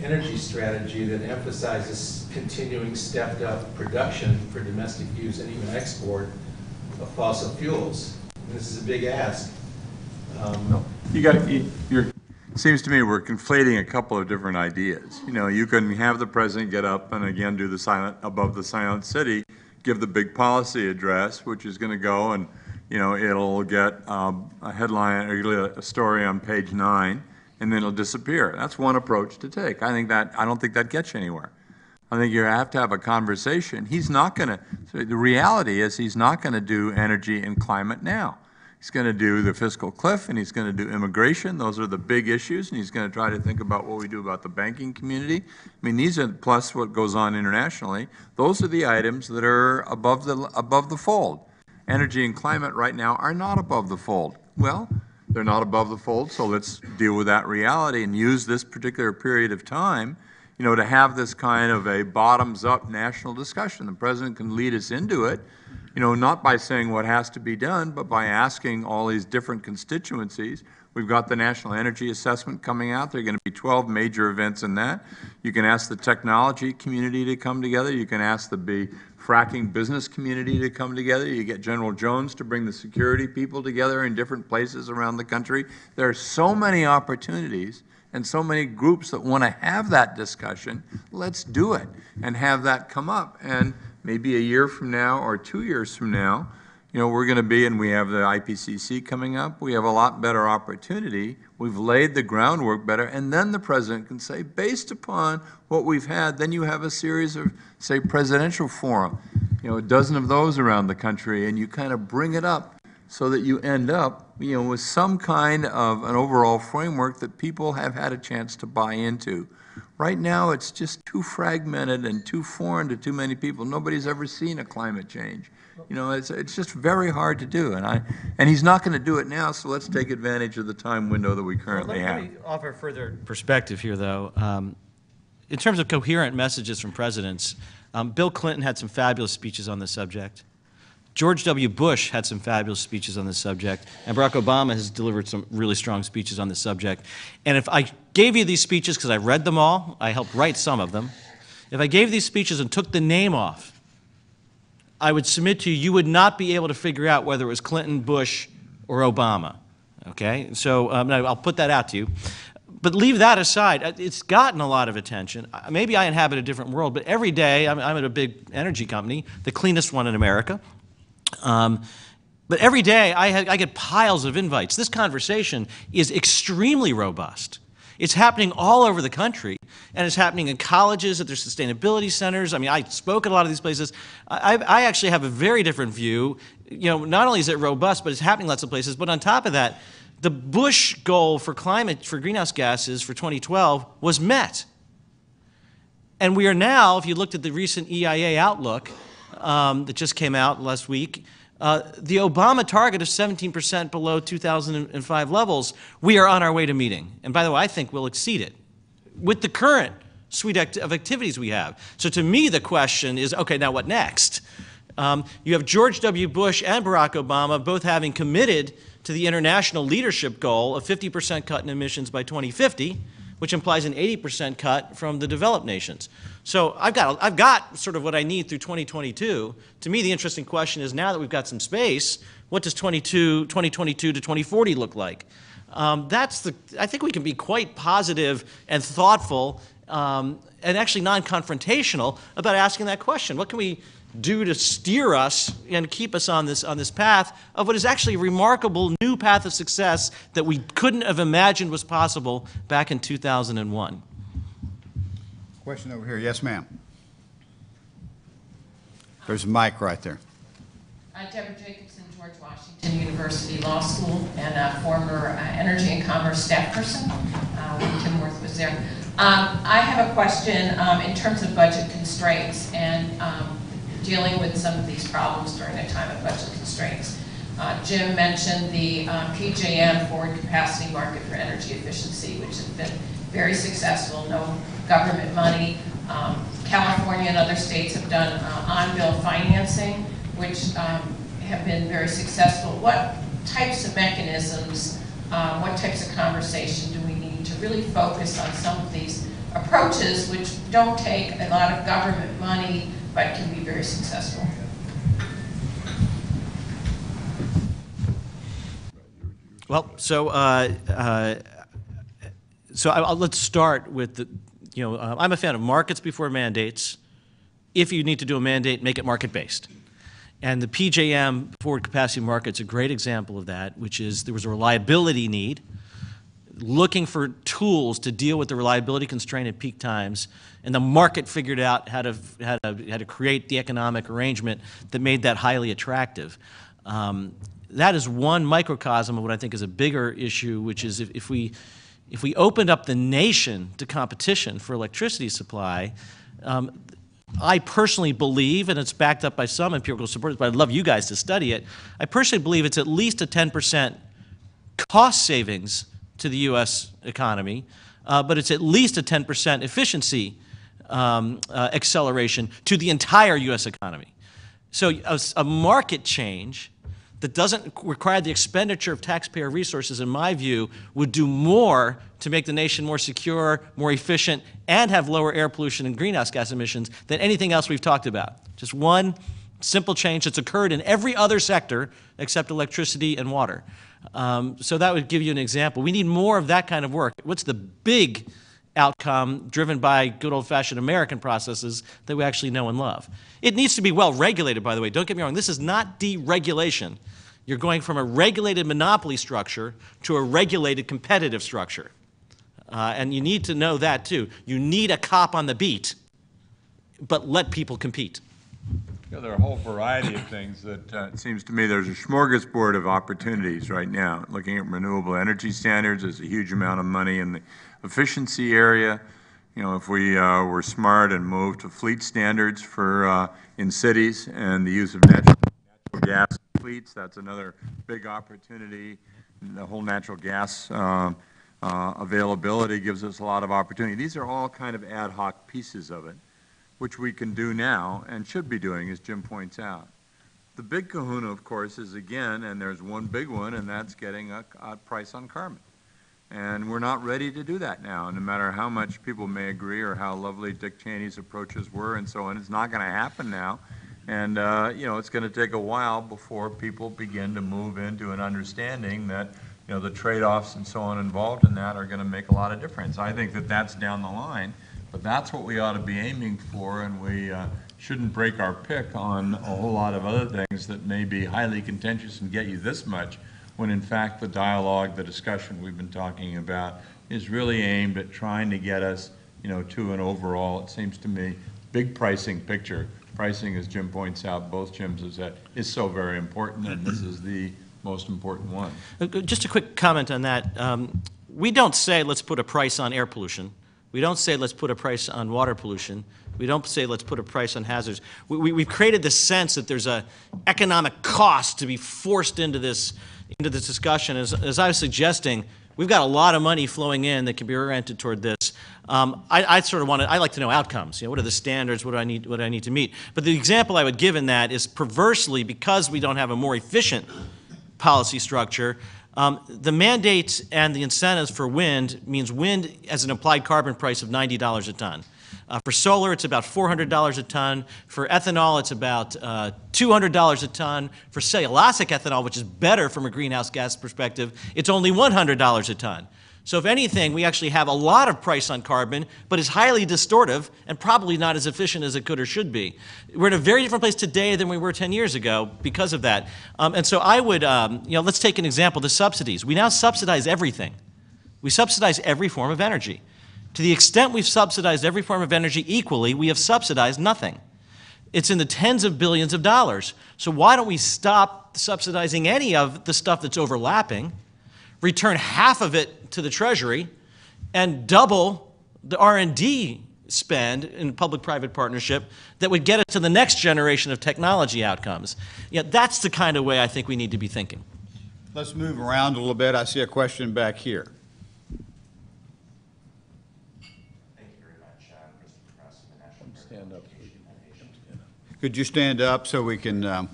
energy strategy that emphasizes continuing stepped up production for domestic use and even export of fossil fuels? And this is a big ask. Seems to me we're conflating a couple of different ideas. You know, you can have the president get up and again do the above the silent city, give the big policy address, which is going to go and, you know, it'll get a headline or a story on page 9, and then it'll disappear. That's one approach to take. I don't think that gets you anywhere. I think you have to have a conversation. He's not going to. So the reality is he's not going to do energy and climate now. He's going to do the fiscal cliff, and he's going to do immigration. Those are the big issues, and he's going to try to think about what we do about the banking community. I mean, these are, plus what goes on internationally, those are the items that are above the fold. Energy and climate right now are not above the fold. Well, they're not above the fold, so let's deal with that reality and use this particular period of time, you know, to have this kind of a bottoms-up national discussion. The president can lead us into it, you know, not by saying what has to be done, but by asking all these different constituencies. We've got the National Energy Assessment coming out. There are going to be 12 major events in that. You can ask the technology community to come together. You can ask the fracking business community to come together. You get General Jones to bring the security people together in different places around the country. There are so many opportunities and so many groups that want to have that discussion. Let's do it and have that come up. And maybe a year from now or 2 years from now, you know, we're going to be, and we have the IPCC coming up, we have a lot better opportunity. We've laid the groundwork better, and then the president can say, based upon what we've had, then you have a series of, say, presidential forum, you know, a dozen of those around the country, and you kind of bring it up so that you end up, you know, with some kind of an overall framework that people have had a chance to buy into. Right now, it's just too fragmented and too foreign to too many people. Nobody's ever seen a climate change. You know, it's just very hard to do, and he's not going to do it now. So let's take advantage of the time window that we currently have. Let me offer further perspective here, though. In terms of coherent messages from presidents, Bill Clinton had some fabulous speeches on this subject. George W. Bush had some fabulous speeches on this subject, and Barack Obama has delivered some really strong speeches on this subject. And if I gave you these speeches, because I read them all, I helped write some of them, if I gave these speeches and took the name off, I would submit to you, you would not be able to figure out whether it was Clinton, Bush, or Obama. Okay? So I'll put that out to you. But leave that aside. It's gotten a lot of attention. Maybe I inhabit a different world, but every day, I'm at a big energy company, the cleanest one in America. But every day, I get piles of invites. This conversation is extremely robust. It's happening all over the country, and it's happening in colleges, at their sustainability centers. I mean, I spoke at a lot of these places. I actually have a very different view. You know, not only is it robust, but it's happening lots of places. But on top of that, the Bush goal for climate, for greenhouse gases for 2012 was met. And we are now, if you looked at the recent EIA outlook that just came out last week, the Obama target of 17% below 2005 levels, we are on our way to meeting. And by the way, I think we'll exceed it with the current suite of activities we have. So to me, the question is, okay, now what next? You have George W. Bush and Barack Obama both having committed to the international leadership goal of 50% cut in emissions by 2050, which implies an 80% cut from the developed nations. So I've got sort of what I need through 2022. To me, the interesting question is, now that we've got some space, what does 2022 to 2040 look like? I think we can be quite positive and thoughtful and actually non-confrontational about asking that question. What can we do to steer us and keep us on this path of what is actually a remarkable new path of success that we couldn't have imagined was possible back in 2001? Question over here. Yes, ma'am. There's a mic right there. Deborah Jacobson, George Washington University Law School, and a former Energy and Commerce staff person when Tim Wirth was there. I have a question in terms of budget constraints, and dealing with some of these problems during a time of budget constraints. Jim mentioned the PJM, Forward Capacity Market for Energy Efficiency, which has been very successful, no government money. California and other states have done on-bill financing, which have been very successful. What types of mechanisms, what types of conversation do we need to really focus on some of these approaches which don't take a lot of government money but can be very successful? Well, let's start with the, I'm a fan of markets before mandates. If you need to do a mandate, make it market-based. And the PJM, Forward Capacity Market, is a great example of that, which is there was a reliability need, looking for tools to deal with the reliability constraint at peak times, and the market figured out how to create the economic arrangement that made that highly attractive. That is one microcosm of what I think is a bigger issue, which is if we opened up the nation to competition for electricity supply, I personally believe, and it's backed up by some empirical supporters, but I'd love you guys to study it, I personally believe it's at least a 10% cost savings to the U.S. economy, but it's at least a 10% efficiency acceleration to the entire U.S. economy. So a market change that doesn't require the expenditure of taxpayer resources, in my view, would do more to make the nation more secure, more efficient, and have lower air pollution and greenhouse gas emissions than anything else we've talked about. Just one simple change that's occurred in every other sector except electricity and water. So that would give you an example. We need more of that kind of work. What's the big outcome driven by good old-fashioned American processes that we actually know and love? It needs to be well regulated, by the way. Don't get me wrong. This is not deregulation. You're going from a regulated monopoly structure to a regulated competitive structure. And you need to know that, too. You need a cop on the beat, but let people compete. There are a whole variety of things that it seems to me there's a smorgasbord of opportunities right now. Looking at renewable energy standards, there's a huge amount of money in the efficiency area. If we were smart and moved to fleet standards for in cities and the use of natural gas fleets, that's another big opportunity. The whole natural gas availability gives us a lot of opportunity. These are all kind of ad hoc pieces of it, which we can do now and should be doing, as Jim points out. The big kahuna, of course, is again, and there's one big one, and that's getting a price on carbon. And we're not ready to do that now, no matter how much people may agree or how lovely Dick Cheney's approaches were and so on. It's not going to happen now. And, it's going to take a while before people begin to move into an understanding that, the trade-offs and so on involved in that are going to make a lot of difference. I think that that's down the line, but that's what we ought to be aiming for, and we shouldn't break our pick on a whole lot of other things that may be highly contentious and get you this much, when in fact the dialogue, the discussion we've been talking about is really aimed at trying to get us, to an overall, it seems to me, big pricing picture. Pricing, as Jim points out, both Jims have said, is so very important, and this is the most important one. Just a quick comment on that. We don't say let's put a price on air pollution. We don't say let's put a price on water pollution. We don't say let's put a price on hazards. We've created this sense that there's an economic cost to be forced into this discussion. As I was suggesting, we've got a lot of money flowing in that can be oriented toward this. I like to know outcomes. What are the standards? What do I need to meet? But the example I would give in that is, perversely, because we don't have a more efficient policy structure, the mandates and the incentives for wind means wind as an applied carbon price of $90 a ton. For solar, it's about $400 a ton. For ethanol, it's about $200 a ton. For cellulosic ethanol, which is better from a greenhouse gas perspective, it's only $100 a ton. So if anything, we actually have a lot of price on carbon, but it's highly distortive and probably not as efficient as it could or should be. We're in a very different place today than we were 10 years ago because of that. And so I would, let's take an example, the subsidies. We now subsidize everything. We subsidize every form of energy. To the extent we've subsidized every form of energy equally, we have subsidized nothing. It's in the tens of billions of dollars. So why don't we stop subsidizing any of the stuff that's overlapping, return half of it to the Treasury, and double the R&D spend in public-private partnership that would get us to the next generation of technology outcomes. That's the kind of way I think we need to be thinking. Let's move around a little bit. I see a question back here. Thank you very much. Christopher Cross from the National Stand up. Could you stand up so we can, yeah,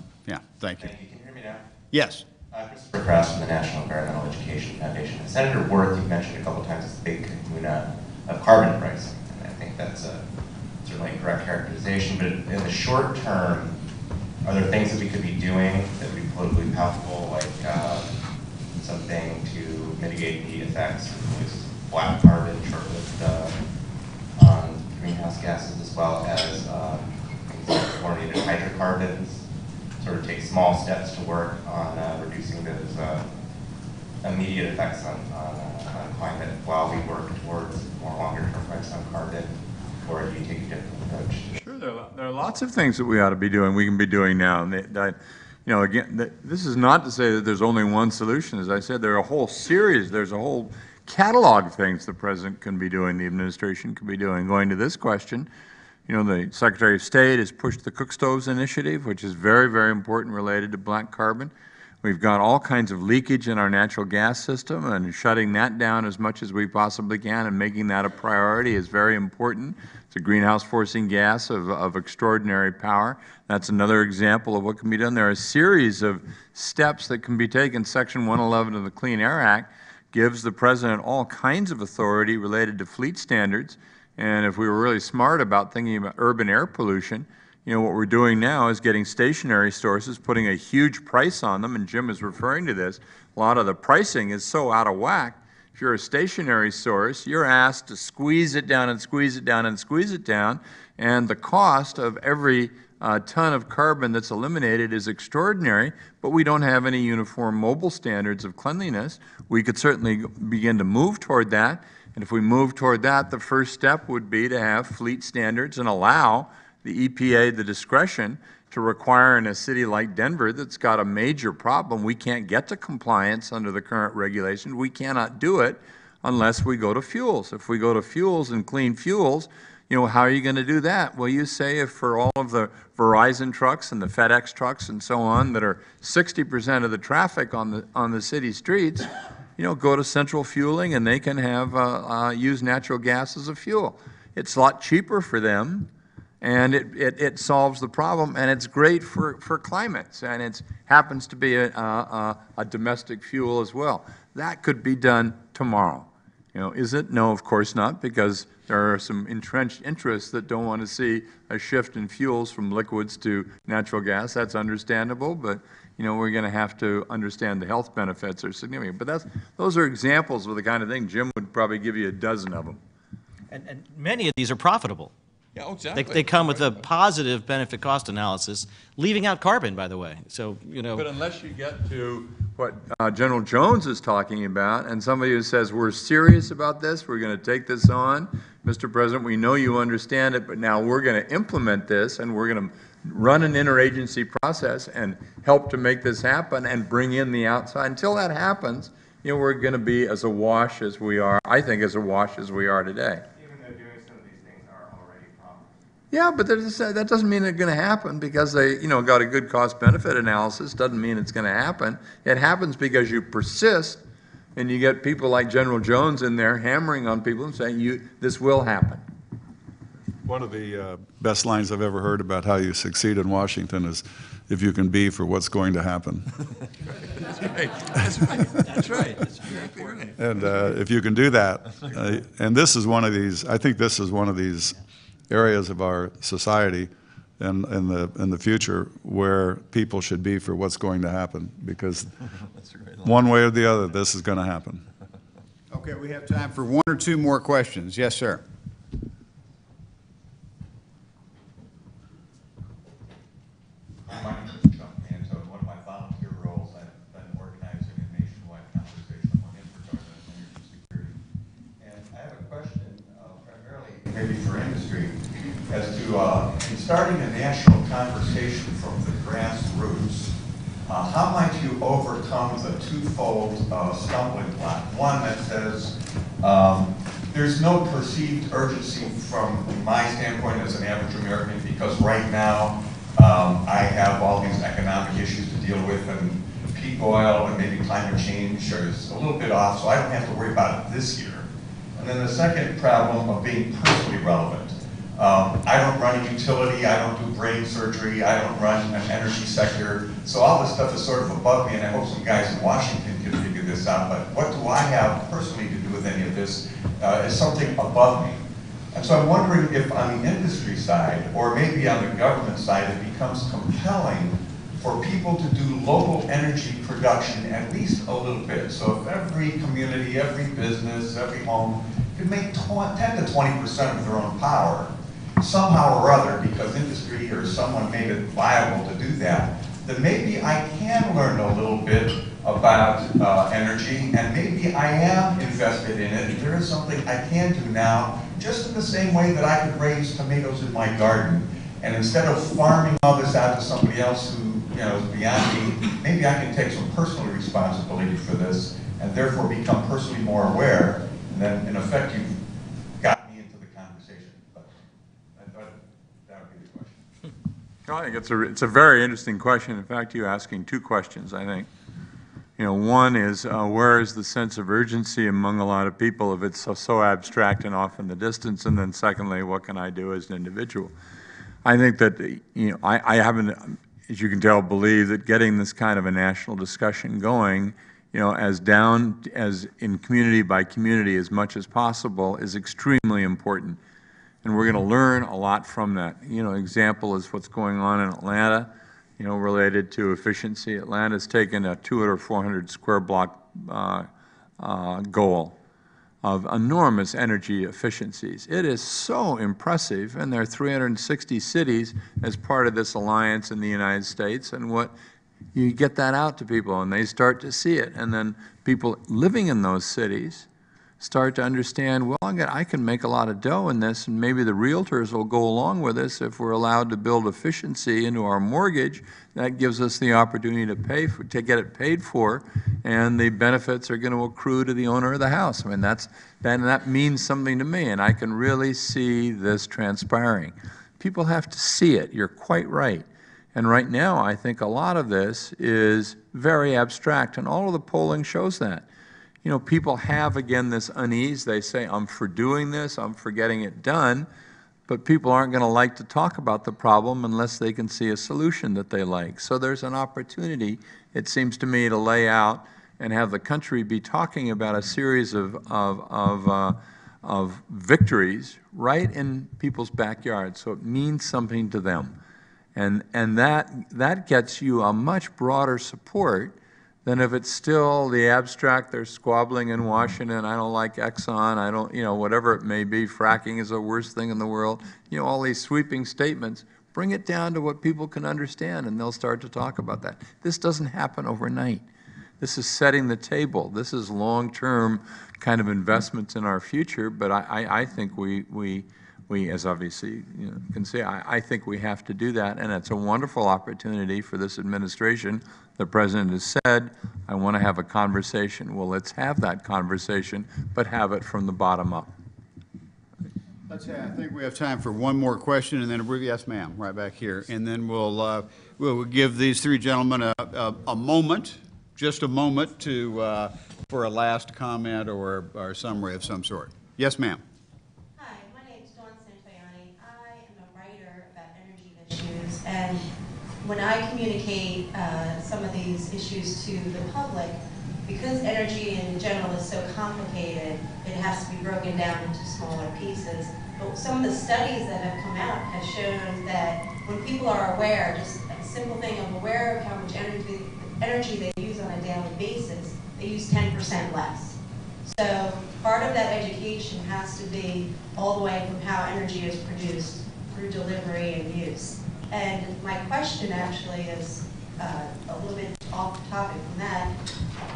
thank you. Thank you. Can you hear me now? Yes. Christopher Cross from the National Environmental Education Foundation. And Senator Wirth, you mentioned a couple of times this big kahuna of carbon pricing. And I think that's certainly a correct characterization. But in the short term, are there things that we could be doing that would be politically palatable, like something to mitigate the effects of this black carbon, short-lived on greenhouse gases, as well as things like fluorinated hydrocarbons? Sort of take small steps to work on reducing those immediate effects on climate while we work towards more longer-term effects on carbon, or do you take a different approach? Sure, there are lots of things that we ought to be doing, we can be doing now. And again, this is not to say that there's only one solution. As I said, there are a whole series, there's a whole catalog of things the President can be doing, the administration can be doing. Going to this question, the Secretary of State has pushed the cook stoves initiative, which is very, very important related to black carbon. We've got all kinds of leakage in our natural gas system, and shutting that down as much as we possibly can and making that a priority is very important. It's a greenhouse forcing gas of extraordinary power. That's another example of what can be done. There are a series of steps that can be taken. Section 111 of the Clean Air Act gives the President all kinds of authority related to fleet standards. And if we were really smart about thinking about urban air pollution, what we're doing now is getting stationary sources, putting a huge price on them, and Jim is referring to this. A lot of the pricing is so out of whack. If you're a stationary source, you're asked to squeeze it down and squeeze it down and squeeze it down, and the cost of every ton of carbon that's eliminated is extraordinary, but we don't have any uniform mobile standards of cleanliness. We could certainly begin to move toward that. And if we move toward that, the first step would be to have fleet standards and allow the EPA the discretion to require in a city like Denver that's got a major problem. We can't get to compliance under the current regulation. We cannot do it unless we go to fuels. If we go to fuels and clean fuels, how are you going to do that? Well, you say if for all of the Verizon trucks and the FedEx trucks and so on that are 60% of the traffic on the city streets, go to central fueling and they can have use natural gas as a fuel. It's a lot cheaper for them, and it solves the problem, and it's great for climates, and it happens to be a domestic fuel as well. That could be done tomorrow. Is it? No, of course not, because there are some entrenched interests that don't want to see a shift in fuels from liquids to natural gas. That's understandable, but we're going to have to understand the health benefits are significant. But those are examples of the kind of thing. Jim would probably give you a dozen of them. And many of these are profitable. Yeah, exactly. They come with a positive benefit cost analysis, leaving out carbon, by the way. So, But unless you get to what General Jones is talking about, and somebody who says, we're serious about this, we're going to take this on, Mr. President, we know you understand it, but now we're going to implement this, and we're going to run an interagency process and help to make this happen and bring in the outside. Until that happens, we're going to be as awash as we are, I think, as awash as we are today. Yeah, but that doesn't mean it's going to happen because they, got a good cost-benefit analysis. Doesn't mean it's going to happen. It happens because you persist, and you get people like General Jones in there hammering on people and saying, this will happen. One of the best lines I've ever heard about how you succeed in Washington is, if you can be for what's going to happen. That's right. That's right. That's right. That's very important. And if you can do that, and this is one of these, I think this is one of these areas of our society and in the future where people should be for what's going to happen, because one way or the other, this is going to happen. Okay, we have time for one or two more questions. Yes, sir. My name is Chuck Manto. In one of my volunteer roles, I've been organizing a nationwide conversation on infrastructure and energy security. And I have a question, primarily maybe for industry, as to in starting a national conversation from the grassroots, how might you overcome the twofold stumbling block? One that says there's no perceived urgency from my standpoint as an average American, because right now I have all these economic issues to deal with, and peak oil and maybe climate change is a little bit off, so I don't have to worry about it this year. And then the second problem of being personally relevant. I don't run a utility, I don't do brain surgery, I don't run an energy sector, so all this stuff is sort of above me, and I hope some guys in Washington can figure this out, but what do I have personally to do with any of this is something above me. And so I'm wondering if on the industry side, or maybe on the government side, it becomes compelling for people to do local energy production at least a little bit. So if every community, every business, every home could make 10 to 20% of their own power, somehow or other, because industry or someone made it viable to do that, then maybe I can learn a little bit about energy, and maybe I am invested in it. There is something I can do now, just in the same way that I could raise tomatoes in my garden. And instead of farming all this out to somebody else who is beyond me, maybe I can take some personal responsibility for this, and therefore become personally more aware. And then, in effect, you've got me into the conversation. But I thought that would be the question. I think it's a very interesting question. In fact, you're asking two questions, I think. One is where is the sense of urgency among a lot of people if it's so abstract and off in the distance? And then secondly, what can I do as an individual? I think that, I haven't, as you can tell, believe that getting this kind of a national discussion going, as down as in community by community as much as possible is extremely important. And we're going to learn a lot from that. Example is what's going on in Atlanta, related to efficiency. Atlanta's taken a 200 or 400 square block goal of enormous energy efficiencies. It is so impressive, and there are 360 cities as part of this alliance in the United States, and you get that out to people, and they start to see it, and then people living in those cities start to understand, well, I can make a lot of dough in this, and maybe the realtors will go along with us if we're allowed to build efficiency into our mortgage. That gives us the opportunity to get it paid for, and the benefits are going to accrue to the owner of the house. I mean, that means something to me, and I can really see this transpiring. People have to see it. You're quite right. And right now, I think a lot of this is very abstract, and all of the polling shows that. People have, again, this unease. They say, I'm for doing this, I'm for getting it done, but people aren't going to like to talk about the problem unless they can see a solution that they like. So there's an opportunity, it seems to me, to lay out and have the country be talking about a series of victories right in people's backyards, so it means something to them. And that gets you a much broader support than if it's still the abstract, they're squabbling in Washington, I don't like Exxon, I don't, whatever it may be, fracking is the worst thing in the world, all these sweeping statements. Bring it down to what people can understand, and they'll start to talk about that. This doesn't happen overnight. This is setting the table. This is long-term kind of investments in our future, but I think we as obviously can see, I think we have to do that, and it's a wonderful opportunity for this administration. The President has said, I want to have a conversation. Well, let's have that conversation, but have it from the bottom up. I think we have time for one more question, and then a brief yes, ma'am, right back here. And then we'll give these three gentlemen a moment, just a moment, for a last comment or summary of some sort. Yes, ma'am. And when I communicate some of these issues to the public, because energy in general is so complicated, it has to be broken down into smaller pieces. But some of the studies that have come out have shown that when people are aware, just a simple thing of aware of how much energy they use on a daily basis, they use 10% less. So part of that education has to be all the way from how energy is produced through delivery and use. And my question actually is a little bit off topic from that.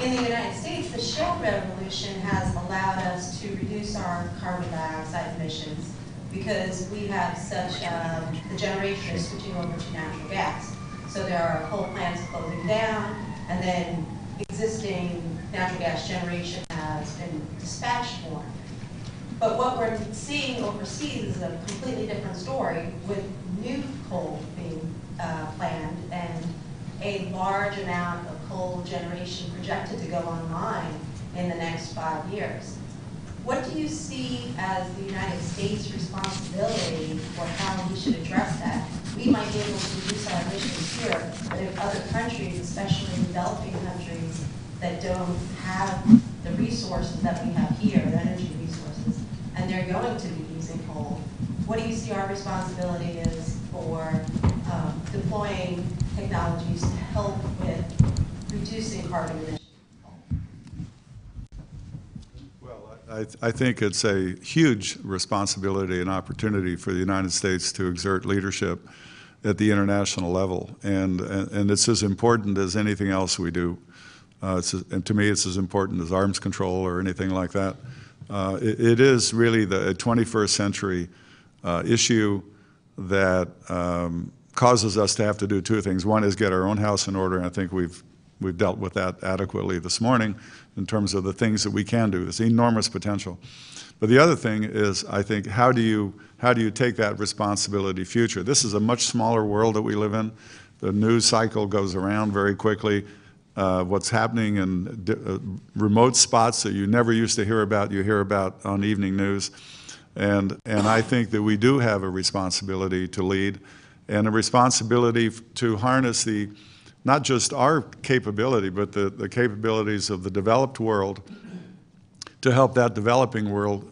In the United States, the shale revolution has allowed us to reduce our carbon dioxide emissions because we have such, the generation is switching over to natural gas. So there are coal plants closing down, and then existing natural gas generation has been dispatched more. But what we're seeing overseas is a completely different story, with new coal being planned and a large amount of coal generation projected to go online in the next 5 years. What do you see as the United States' responsibility for how we should address that? We might be able to reduce our emissions here, but if other countries, especially developing countries that don't have the resources that we have here, the energy resources, and they're going to be using coal, what do you see our responsibility is for deploying technologies to help with reducing carbon emissions? I think it's a huge responsibility and opportunity for the United States to exert leadership at the international level, and it's as important as anything else we do. And to me, it's as important as arms control or anything like that. It is really the 21st century issue that causes us to have to do two things. One is get our own house in order, and I think we've dealt with that adequately this morning in terms of the things that we can do. There's enormous potential. But the other thing is, I think, how do you take that responsibility future? This is a much smaller world that we live in. The news cycle goes around very quickly. What's happening in remote spots that you never used to hear about, you hear about on evening news. And I think that we do have a responsibility to lead, and a responsibility to harness not just our capability, but the capabilities of the developed world to help that developing world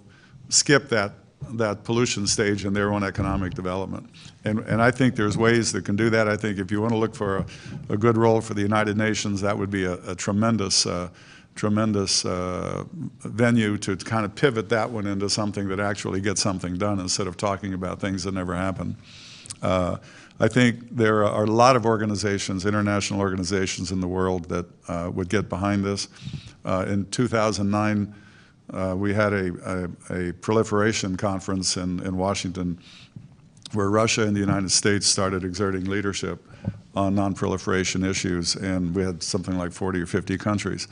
skip that pollution stage in their own economic development. And I think there's ways that can do that. I think if you want to look for a good role for the United Nations, that would be a tremendous venue to kind of pivot that one into something that actually gets something done instead of talking about things that never happen. I think there are a lot of organizations, international organizations in the world that would get behind this. In 2009, we had a proliferation conference in Washington where Russia and the United States started exerting leadership on non-proliferation issues, and we had something like 40 or 50 countries.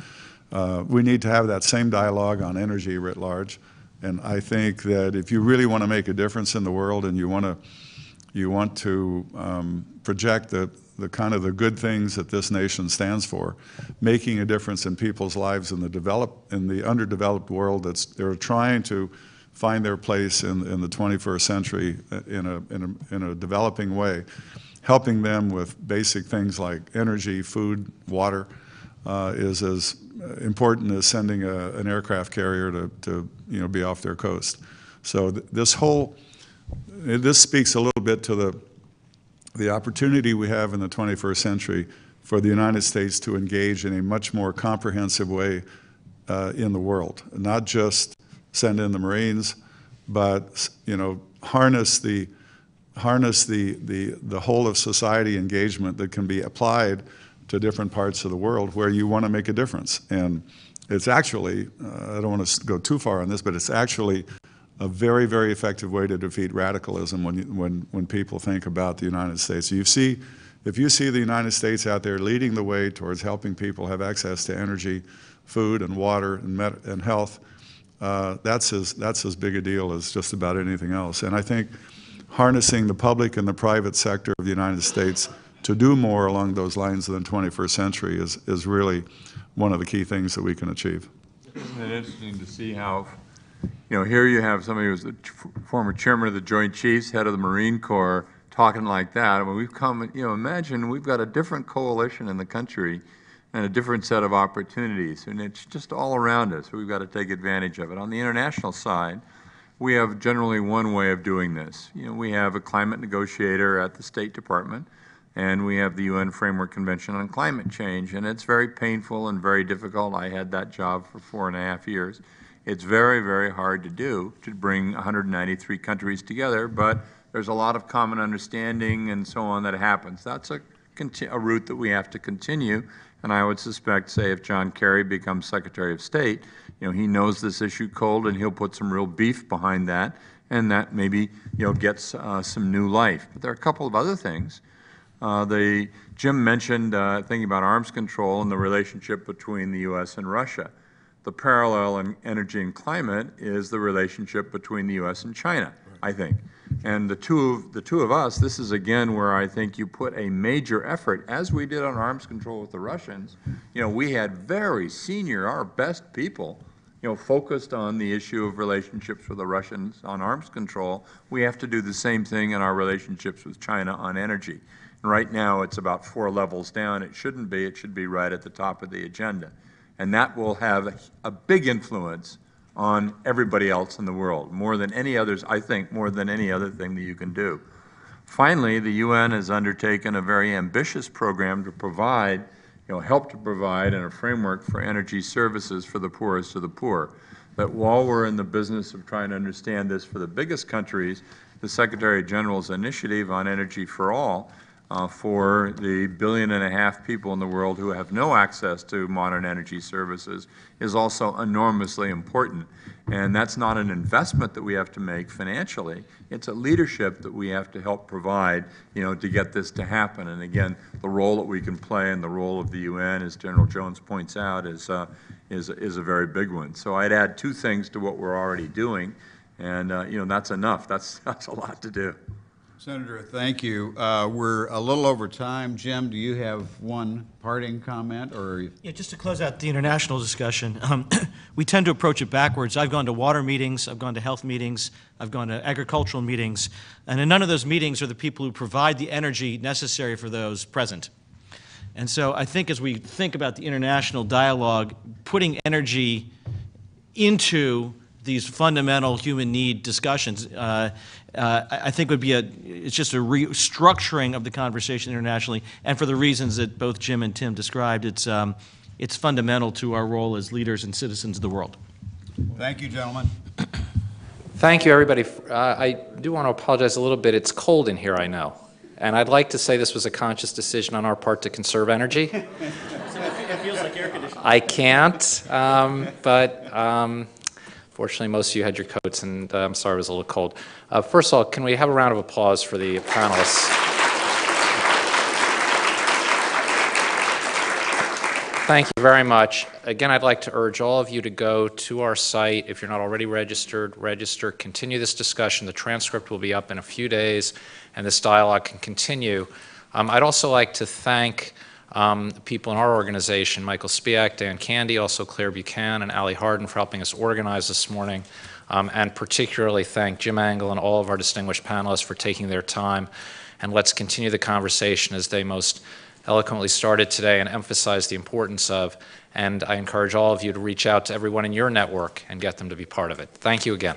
We need to have that same dialogue on energy writ large, and I think that if you really want to make a difference in the world and you want to project the kind of the good things that this nation stands for, making a difference in people's lives in the underdeveloped world they're trying to find their place in the 21st century in a developing way, helping them with basic things like energy, food, water, is as important as sending an aircraft carrier to be off their coast. So this speaks a little bit to the opportunity we have in the 21st century for the United States to engage in a much more comprehensive way in the world, not just send in the Marines, but harness the whole of society engagement that can be applied to different parts of the world where you want to make a difference. And it's actually, I don't want to go too far on this, but it's actually a very, very effective way to defeat radicalism when people think about the United States. So if you see the United States out there leading the way towards helping people have access to energy, food, and water, and health, that's as big a deal as just about anything else. And I think harnessing the public and the private sector of the United States to do more along those lines in the 21st century is really one of the key things that we can achieve. Isn't it interesting to see how, here you have somebody who's the former chairman of the Joint Chiefs, head of the Marine Corps, talking like that. I mean, we've come, imagine we've got a different coalition in the country and a different set of opportunities, and it's just all around us. We've got to take advantage of it. On the international side, we have generally one way of doing this. We have a climate negotiator at the State Department, and we have the UN Framework Convention on Climate Change, and it's very painful and very difficult. I had that job for 4.5 years. It's very, very hard to do, to bring 193 countries together, but there's a lot of common understanding and so on that happens. That's a route that we have to continue, and I would suspect, say, if John Kerry becomes Secretary of State, he knows this issue cold, and he'll put some real beef behind that, and that maybe gets some new life. But there are a couple of other things. Jim mentioned thinking about arms control and the relationship between the U.S. and Russia. the parallel in energy and climate is the relationship between the U.S. and China, I think. And the two of us, this is again where I think you put a major effort, as we did on arms control with the Russians. You know, we had very senior, our best people, you know, focused on the issue of relationships with the Russians on arms control. We have to do the same thing in our relationships with China on energy. And right now, it's about 4 levels down. It shouldn't be. It should be right at the top of the agenda. And that will have a big influence on everybody else in the world, more than any others, I think, more than any other thing that you can do. Finally, the UN has undertaken a very ambitious program to provide, you know, help to provide in a framework for energy services for the poorest of the poor. That while we're in the business of trying to understand this for the biggest countries, the Secretary General's initiative on Energy for All for the 1.5 billion people in the world who have no access to modern energy services is also enormously important. And that's not an investment that we have to make financially. It's a leadership that we have to help provide, you know, to get this to happen. And again, the role that we can play and the role of the UN, as General Jones points out, is a very big one. So I'd add 2 things to what we're already doing, and you know, that's enough. That's a lot to do. Senator, thank you. We're a little over time. Jim, do you have one parting comment? Or yeah, just to close out the international discussion, we tend to approach it backwards. I've gone to water meetings, I've gone to health meetings, I've gone to agricultural meetings, and in none of those meetings are the people who provide the energy necessary for those present. And so I think as we think about the international dialogue, putting energy into these fundamental human need discussions, I think would be it's just a restructuring of the conversation internationally, and for the reasons that both Jim and Tim described, it's fundamental to our role as leaders and citizens of the world. thank you, gentlemen. Thank you, everybody. I do want to apologize a little bit. It's cold in here, I know. And I'd like to say this was a conscious decision on our part to conserve energy. So it feels like air conditioning. I can't, but fortunately most of you had your coats, and I'm sorry it was a little cold. First of all, can we have a round of applause for the panelists? Thank you very much. Again, I'd like to urge all of you to go to our site. If you're not already registered, register. Continue this discussion. The transcript will be up in a few days, and this dialogue can continue. I'd also like to thank the people in our organization, Michael Spiak, Dan Candy, also Claire Buchanan, and Ali Harden for helping us organize this morning, and particularly thank Jim Angle and all of our distinguished panelists for taking their time. And let's continue the conversation as they most eloquently started today and emphasize the importance of, and I encourage all of you to reach out to everyone in your network and get them to be part of it. Thank you again.